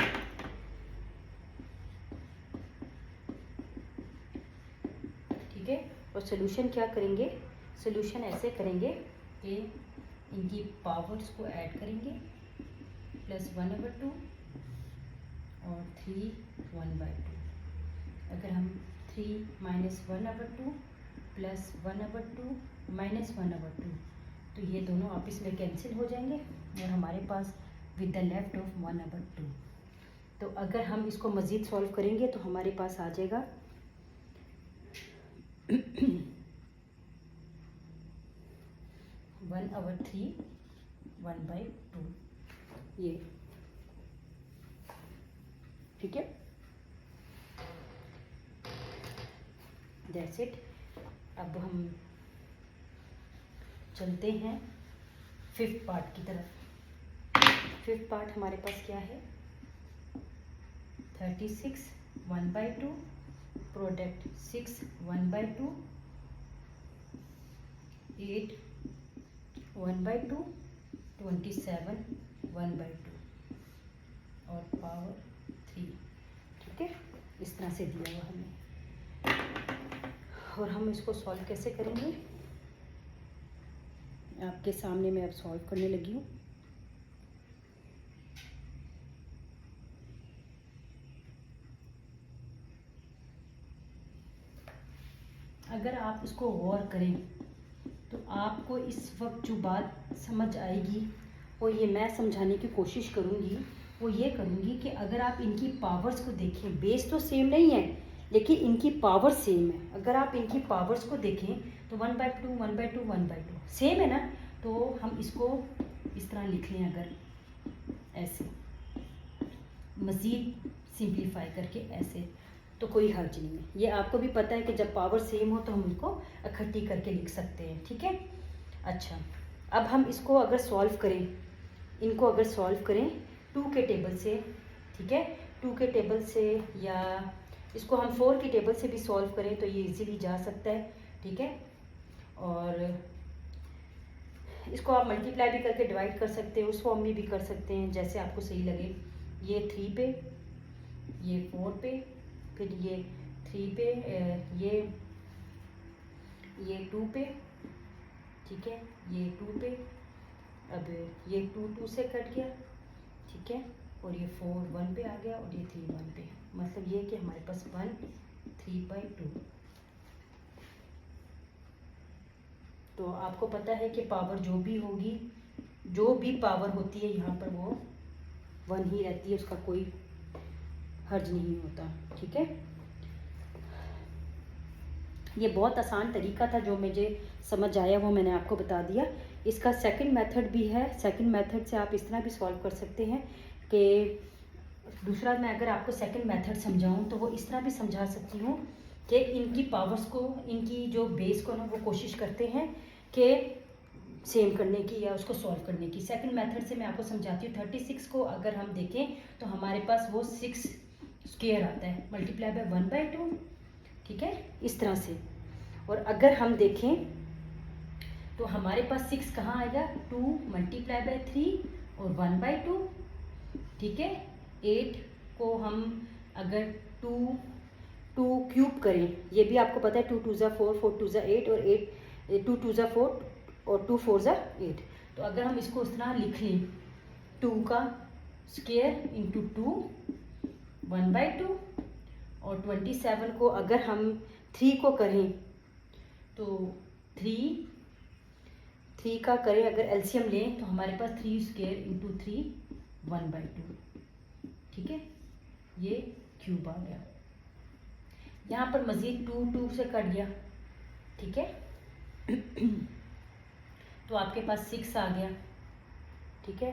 ठीक है, और सॉल्यूशन क्या करेंगे? सॉल्यूशन ऐसे करेंगे कि इनकी पावर्स को ऐड करेंगे, +1/2 और 3 1/2। अगर हम 3 - 1/2 + 1/2 - 1/2, तो ये दोनों आपस में कैंसिल हो जाएंगे और हमारे पास विद द लेफ्ट ऑफ 1/2। तो अगर हम इसको मज़ीद सॉल्व करेंगे तो हमारे पास आ जाएगा 1/3 1/2 ये। ठीक है, दैट्स इट। अब हम चलते हैं 5th पार्ट की तरफ। 5th पार्ट हमारे पास क्या है? 36 1/2 प्रोडक्ट 6 1/2 8 1/2 27 1/2 और पावर 3। ठीक है, इस तरह से दिया हुआ हमें। और हम इसको सॉल्व कैसे करेंगे? आपके सामने मैं अब सॉल्व करने लगी हूँ। अगर आप इसको गौर करें तो आपको इस वक्त जो बात समझ आएगी वो ये मैं समझाने की कोशिश करूँगी, वो ये करूँगी कि अगर आप इनकी पावर्स को देखें, बेस तो सेम नहीं है लेकिन इनकी पावर सेम है। अगर आप इनकी पावर्स को देखें तो 1/2 1/2 1/2 सेम है ना, तो हम इसको इस तरह लिख लें। अगर ऐसे मज़ीद सिंप्लीफाई करके ऐसे, तो कोई हर्ज नहीं है। ये आपको भी पता है कि जब पावर सेम हो तो हम इनको इकट्ठी करके लिख सकते हैं। ठीक है, अच्छा, अब हम इसको अगर सॉल्व करें, इनको अगर सॉल्व करें 2 के टेबल से, ठीक है, 2 के टेबल से, या इसको हम 4 के टेबल से भी सॉल्व करें तो ये इजीली जा सकता है। ठीक है, और इसको आप मल्टीप्लाई भी करके डिवाइड कर सकते हो, उस फॉर्म में भी कर सकते हैं, जैसे आपको सही लगे। ये 3 पे, ये 4 पे, फिर ये 3 पे, ये 2 पे, ठीक है, ये 2 पे, अब ये 2 2 से कट गया, ठीक है, और ये 4 1 पे आ गया, और ये 3 1 पे। मतलब ये कि हमारे पास 1 3/2। तो आपको पता है कि पावर जो भी होगी, जो भी पावर होती है यहाँ पर वो 1 ही रहती है, उसका कोई हर्ज नहीं होता, ठीक है। ये बहुत आसान तरीका था, जो मुझे समझ आया वो मैंने आपको बता दिया। इसका सेकंड मेथड भी है। सेकंड मेथड से आप इस तरह भी सॉल्व कर सकते हैं कि दूसरा, मैं अगर आपको सेकंड मेथड समझाऊं तो वो इस तरह भी समझा सकती हूँ कि इनकी पावर्स को, इनकी जो बेस को ना, वो कोशिश करते हैं कि सेम करने की या उसको सॉल्व करने की। सेकंड मेथड से मैं आपको समझाती हूँ। 36 को अगर हम देखें तो हमारे पास वो 6 स्क्वायर आता है, मल्टीप्लाई बाय 1/2, ठीक है, इस तरह से। और अगर हम देखें तो हमारे पास 6 कहाँ आएगा, 2 मल्टीप्लाई बाय 3 और 1/2, ठीक है। 8 को हम अगर 2 क्यूब करें, ये भी आपको पता है, 2 2 4, 4 2 8, और 8 2 2 4 और 2 4 8। तो अगर हम इसको इस तरह लिख लें, 2 का स्क्वायर इंटू 2 1/2, और 27 को अगर हम 3 को करें तो 3 का करें, अगर एलसीएम लें तो हमारे पास 3 स्क्वायर इंटू 3 1/2, ठीक है, ये क्यूब आ गया। यहाँ पर मज़ीद 2 2 से कट गया, ठीक है। तो आपके पास 6 आ गया, ठीक है।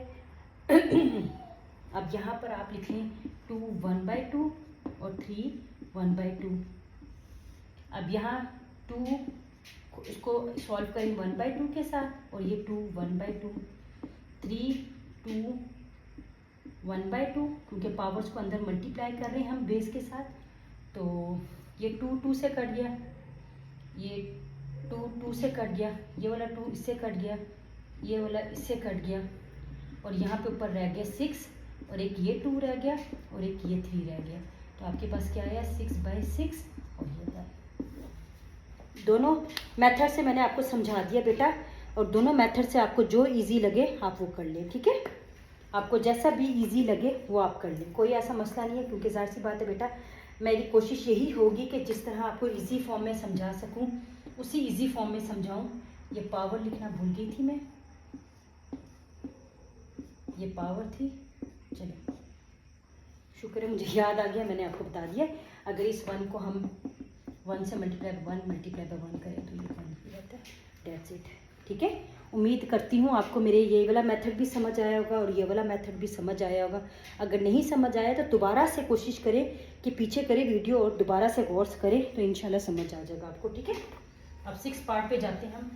अब यहाँ पर आप लिख लें 2 1/2 और 3 1/2। अब यहाँ 2 इसको सॉल्व करें 1/2 के साथ, और ये 2 1/2, 3 2 1/2, क्योंकि पावर्स को अंदर मल्टीप्लाई कर रहे हैं हम बेस के साथ। तो ये 2 2 से कट गया, ये 2 2 से कट गया, ये वाला 2 इससे कट गया, ये वाला इससे कट गया, और यहाँ पे ऊपर रह गया 6, और एक ये 2 रह गया, और एक ये 3 रह गया। तो आपके पास क्या आया, 6/6, और ये था। दोनों मेथड से मैंने आपको समझा दिया बेटा, और दोनों मेथड से आपको जो इजी लगे आप वो कर लें, ठीक है। आपको जैसा भी इजी लगे वो आप कर लें, कोई ऐसा मसला नहीं है, क्योंकि जाहिर सी बात है बेटा, मेरी कोशिश यही होगी कि जिस तरह आपको इजी फॉर्म में समझा सकूं उसी इजी फॉर्म में समझाऊं। ये पावर लिखना भूल गई थी मैं, ये पावर थी, चलो शुक्र है मुझे याद आ गया, मैंने आपको बता दिया। अगर इस 1 को हम 1 से मल्टीप्लाई बाय 1 करें तो ये 1 हो जाता है, दैट्स इट, ठीक है। उम्मीद करती हूँ आपको मेरे ये वाला मेथड भी समझ आया होगा और ये वाला मेथड भी समझ आया होगा। अगर नहीं समझ आया तो दोबारा से कोशिश करें कि पीछे करें वीडियो और दोबारा से गौर से करें, तो इंशाल्लाह समझ आ जाएगा आपको, ठीक है। अब 6 पार्ट पे जाते हैं हम।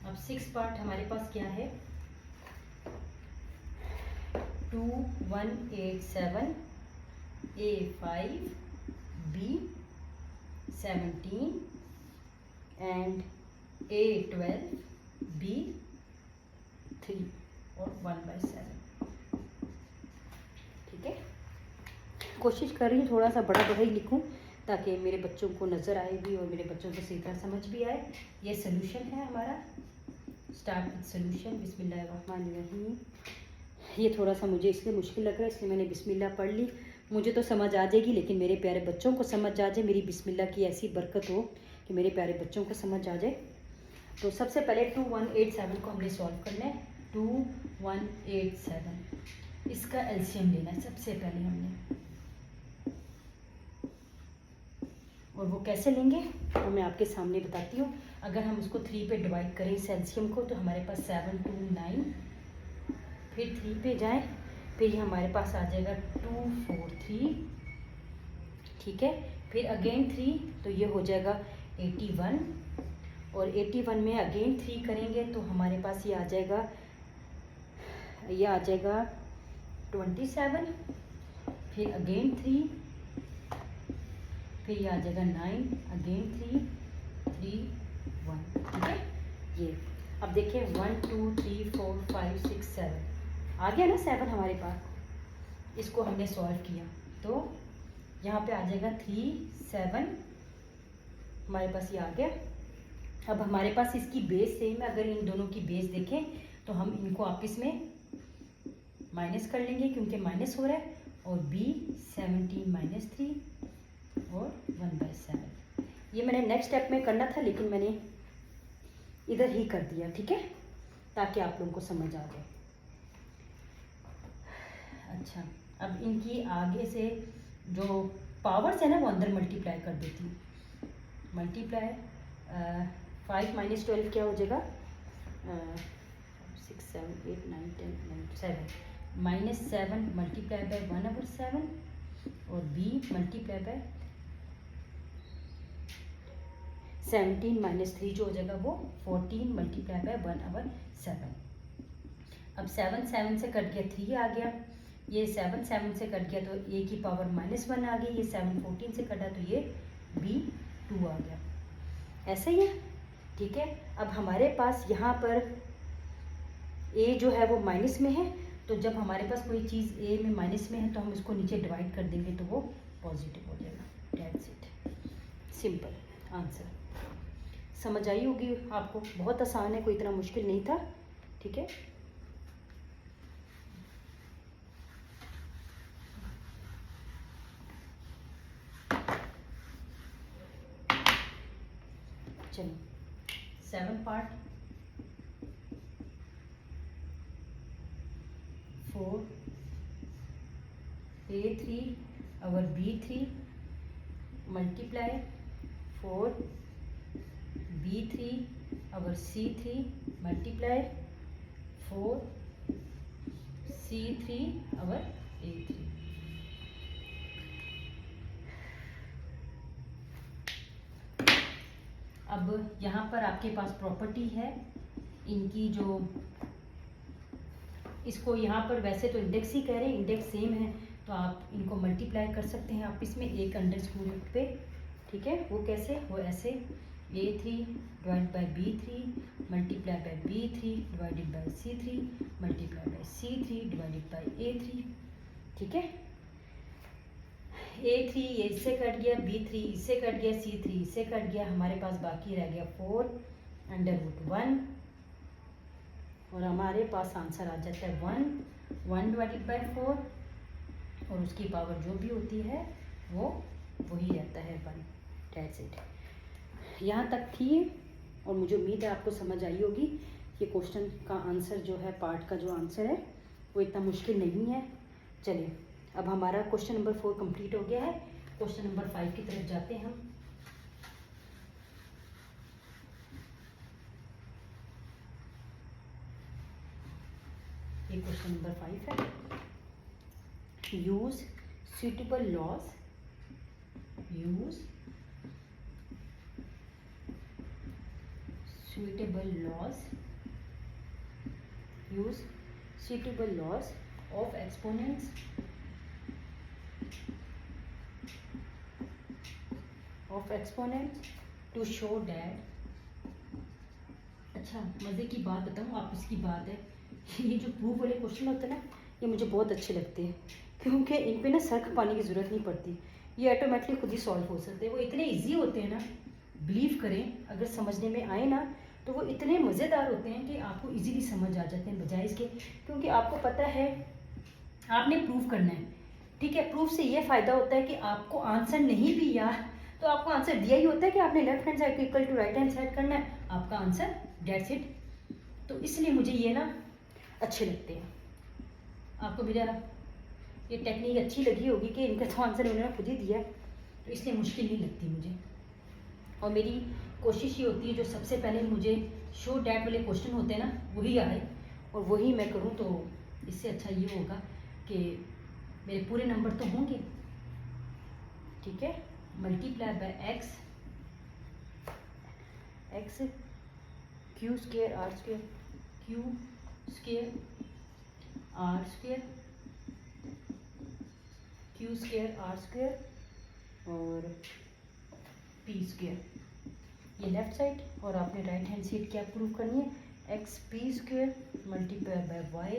अब 6 पार्ट हमारे पास क्या है, 2 1 8 7, A5, B17 and A12, B3 और 1/7, ठीक है। कोशिश कर रही हूँ थोड़ा सा बड़ा ही लिखूँ ताकि मेरे बच्चों को नज़र आए भी और मेरे बच्चों को सही तरह समझ भी आए। ये सोल्यूशन है हमारा, स्टार्ट विद सोल्यूशन, बिस्मिल्लाहिर्रहमानिर्रहीम। ये थोड़ा सा मुझे इसलिए मुश्किल लग रहा है, इसलिए मैंने बिस्मिल्लाह पढ़ ली। मुझे तो समझ आ जाएगी, लेकिन मेरे प्यारे बच्चों को समझ आ जाए, मेरी बिस्मिल्लाह की ऐसी बरकत हो कि मेरे प्यारे बच्चों को समझ आ जाए। तो सबसे पहले 2 1 8 7 को हमने सॉल्व करना है। 2 1 8 7 इसका एलसीएम लेना है सबसे पहले हमने, और वो कैसे लेंगे वो मैं आपके सामने बताती हूँ। अगर हम उसको 3 पे डिवाइड करें इस एलसीएम को, तो हमारे पास 7 2 9, फिर 3 पे जाएं, फिर ये हमारे पास आ जाएगा 2 4 3, ठीक है। फिर अगेन 3, तो ये हो जाएगा 81, और 81 में अगेन 3 करेंगे तो हमारे पास ये आ जाएगा 27, फिर अगेन 3, फिर ये आ जाएगा 9, अगेन 3 3 1, ठीक है। ये अब देखिए 1 2 3 4 5 6 7 आ गया ना, 7 हमारे पास। इसको हमने सॉल्व किया तो यहाँ पे आ जाएगा 3 7, हमारे पास ये आ गया। अब हमारे पास इसकी बेस सेम है, अगर इन दोनों की बेस देखें तो हम इनको आपस में माइनस कर लेंगे क्योंकि माइनस हो रहा है, और b 17 माइनस 3 और 1/7। ये मैंने नेक्स्ट स्टेप में करना था लेकिन मैंने इधर ही कर दिया, ठीक है, ताकि आप लोगों को समझ आ जाए। अच्छा, अब इनकी आगे से जो पावर्स है ना वो अंदर मल्टीप्लाई कर देती हूँ। मल्टीप्लाई 5 माइनस 12 क्या हो जाएगा, 6 7 8 9 10 11 7 माइनस 7 मल्टीप्लाई बाय 1/7 और b मल्टीप्लाई बाय 17 माइनस 3 जो हो जाएगा वो 14 मल्टीप्लाई बाय 1/7। अब 7 7 से कट गया 3 आ गया, ये 7 7 से कट गया तो a की पावर -1 आ गई, ये 7 14 से कटा तो ये b 2 आ गया। ऐसे ही है, ठीक है। अब हमारे पास यहाँ पर a जो है वो माइनस में है, तो जब हमारे पास कोई चीज़ a में माइनस में है तो हम इसको नीचे डिवाइड कर देंगे तो वो पॉजिटिव हो जाएगा। That's it, simple answer. समझ आई होगी आपको, बहुत आसान है, कोई इतना मुश्किल नहीं था, ठीक है। चलो 7 पार्ट 4 a3 और b3 मल्टीप्लाई 4 b3 और c3 मल्टीप्लाई 4 c3 और a3। अब यहाँ पर आपके पास प्रॉपर्टी है इनकी, जो इसको यहाँ पर वैसे तो इंडेक्स ही कह रहे हैं, इंडेक्स सेम है तो आप इनको मल्टीप्लाई कर सकते हैं आप इसमें एक अंडरस्कोर पे, ठीक है। वो कैसे, वो ऐसे a3 divide by b3 multiply by b3 divided by c3 multiply by c3 divided by a3, ठीक है। a3 ये इससे कट गया, b3 इससे कट गया, c3 इससे कट गया, हमारे पास बाकी रह गया 4/1 और हमारे पास आंसर आ जाता है 1 डिवाइडेड बाय 4 और उसकी पावर जो भी होती है वो वही रहता है 1। दैट्स इट, यहाँ तक थी और मुझे उम्मीद है आपको समझ आई होगी। ये क्वेश्चन का आंसर जो है, पार्ट का जो आंसर है वो इतना मुश्किल नहीं है। चलिए अब हमारा क्वेश्चन नंबर 4 कंप्लीट हो गया है, क्वेश्चन नंबर 5 की तरफ जाते हैं हम। ये क्वेश्चन नंबर 5 है, use suitable laws, use suitable laws, use suitable laws of exponents to show that। अच्छा, मज़े की बात बताऊँ आप, इसकी बात है ये जो प्रूफ वाले क्वेश्चन होते हैं ना, ये मुझे बहुत अच्छे लगते हैं क्योंकि इन पे ना सर खपाने की ज़रूरत नहीं पड़ती, ये ऑटोमेटिकली खुद ही सॉल्व हो सकते हैं। वो इतने इजी होते हैं ना, बिलीव करें, अगर समझने में आए ना तो वो इतने मज़ेदार होते हैं कि आपको इजीली समझ आ जाते हैं, बजाय इसके क्योंकि आपको पता है आपने प्रूफ करना है, ठीक है। प्रूफ से ये फ़ायदा होता है कि आपको आंसर नहीं भी याद तो आपको आंसर दिया ही होता है कि आपने लेफ्ट हैंड साइड को equal to right hand side करना है, आपका आंसर, डेट्स इट। तो इसलिए मुझे ये ना अच्छे लगते हैं। आपको मेरा ये टेक्निक अच्छी लगी होगी कि इनका तो आंसर उन्होंने खुद ही दिया, तो इसलिए मुश्किल नहीं लगती मुझे। और मेरी कोशिश ये होती है जो सबसे पहले मुझे शो डैट वाले क्वेश्चन होते हैं ना वही आए और वही मैं करूँ, तो इससे अच्छा ये होगा कि मेरे पूरे नंबर तो होंगे, ठीक है। Multiply by x Q square r square, q square r square, q square r square और पी स्क्वायर, ये लेफ्ट साइड, और आपने राइट हैंड साइड क्या प्रूव करनी है, x P square multiply by y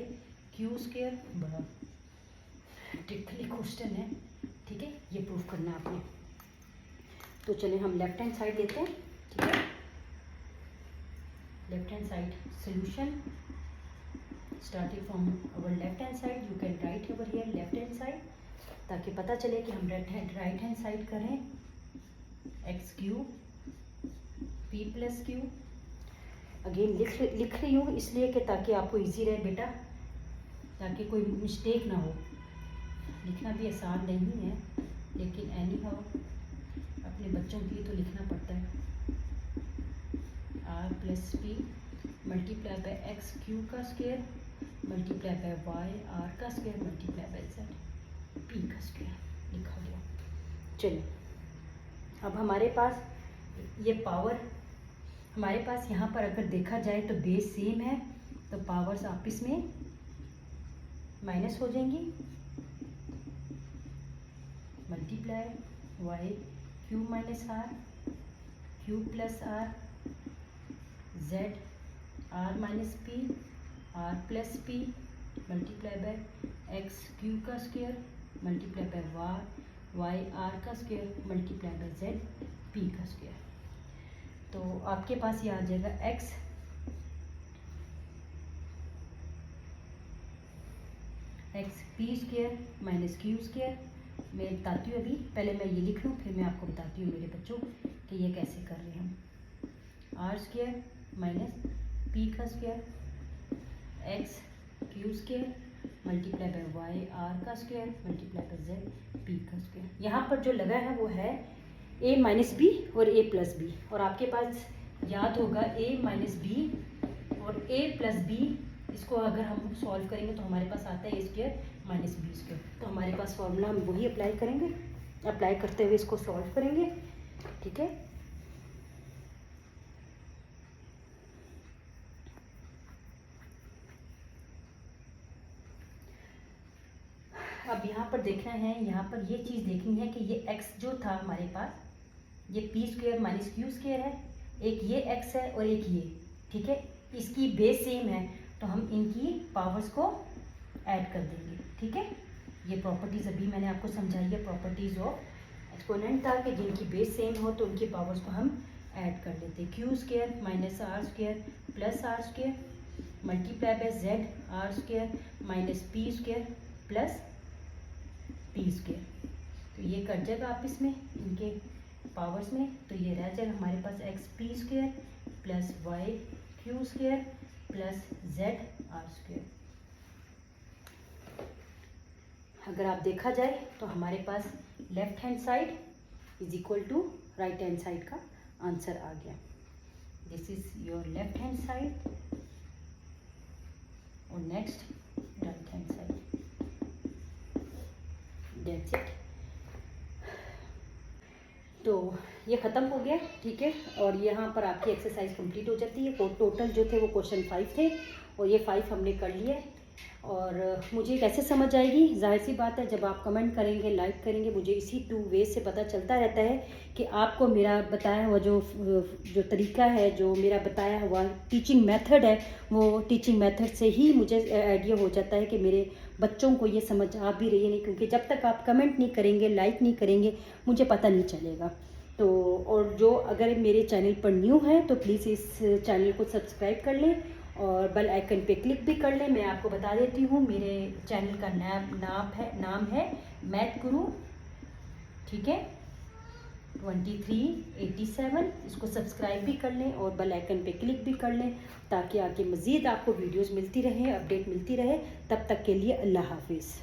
Q square. बड़ा trickly question है, ठीक है, ये प्रूव करना है आपने। तो चलिए हम लेफ्ट हैंड साइड लेते हैं, ठीक है। Left hand side solution starting from our left hand side, you can write over here left hand side, ताकि पता चले कि हम राइट हैंड साइड करें x Q P plus Q. Again लिख रही हूँ इसलिए कि ताकि आपको इजी रहे बेटा, ताकि कोई मिस्टेक ना हो। लिखना भी आसान नहीं है, लेकिन एनी हाउ अपने बच्चों के लिए तो लिखना पड़ता है। R plus P multiply by x Q का square multiply by Y R का square multiply by Z P का स्क्वायर लिखा गया। चलिए अब हमारे पास ये पावर, हमारे पास यहाँ पर अगर देखा जाए तो बेस सेम है, तो पावर्स आपस में माइनस हो जाएंगी। Multiply Y Q minus R Q plus R Z R minus P R plus P multiply by x Q का square multiply by Y R का square multiply by Z P का square. तो आपके पास ये आ जाएगा X P square minus Q square. मैं बताती हूँ अभी, पहले मैं ये लिख लूँ फिर मैं आपको बताती हूँ मेरे बच्चों कि ये कैसे कर रहे हैं हम। आर स्क्वायर माइनस पी का square X Q square multiply by Y R का square multiply by Z P का स्क्वायर। यहाँ पर जो लगा है वो है ए माइनस बी और ए प्लस बी, और आपके पास याद होगा ए माइनस बी और ए प्लस बी, इसको अगर हम सॉल्व करेंगे तो हमारे पास आता है ए स्क्वायर माइनस बी स्क्वायर। तो हमारे पास फॉर्मूला हम वही अप्लाई करेंगे, अप्लाई करते हुए इसको सॉल्व करेंगे, ठीक है। अब यहाँ पर देखना है, यहाँ पर ये चीज़ देखनी है कि ये x जो था हमारे पास, ये P square minus Q square है, एक ये x है और एक ये, ठीक है। इसकी बेस सेम है तो हम इनकी पावर्स को ऐड कर देंगे, ठीक है। ये प्रॉपर्टीज़ अभी मैंने आपको समझाई है, प्रॉपर्टीज़ ऑफ एक्सपोनेंट था कि जिनकी बेस सेम हो तो उनकी पावर्स को हम ऐड कर लेते हैं। Q square minus r square plus r square multiply by z are square minus p square plus p square. तो ये कट जाएगा आपस में इनके पावर्स में, तो ये रह जाएगा हमारे पास X P square plus Y Q square plus Z are square. अगर आप देखा जाए तो हमारे पास left hand side is equal to right hand side का आंसर आ गया। This is your left hand side और next right hand side. That's it. तो ये ख़त्म हो गया, ठीक है। और यहाँ पर आपकी एक्सरसाइज कंप्लीट हो जाती है। टोटल जो थे वो क्वेश्चन 5 थे और ये 5 हमने कर लिए। और मुझे कैसे समझ आएगी, जाहिर सी बात है जब आप कमेंट करेंगे, लाइक करेंगे, मुझे इसी 2 वे से पता चलता रहता है कि आपको मेरा बताया हुआ जो तरीका है, जो मेरा बताया हुआ टीचिंग मेथड है, वो टीचिंग मेथड से ही मुझे आइडिया हो जाता है कि मेरे बच्चों को ये समझ आ भी रही है नहीं, क्योंकि जब तक आप कमेंट नहीं करेंगे, लाइक नहीं करेंगे, मुझे पता नहीं चलेगा। तो और जो अगर मेरे चैनल पर न्यू है तो प्लीज़ इस चैनल को सब्सक्राइब कर लें और बेल आइकन पे क्लिक भी कर लें। मैं आपको बता देती हूँ मेरे चैनल का नाम है मैथ गुरु, ठीक है, 2387। इसको सब्सक्राइब भी कर लें और बेल आइकन पे क्लिक भी कर लें ताकि आगे मज़ीद आपको वीडियोस मिलती रहे, अपडेट मिलती रहे। तब तक के लिए अल्लाह हाफिज़।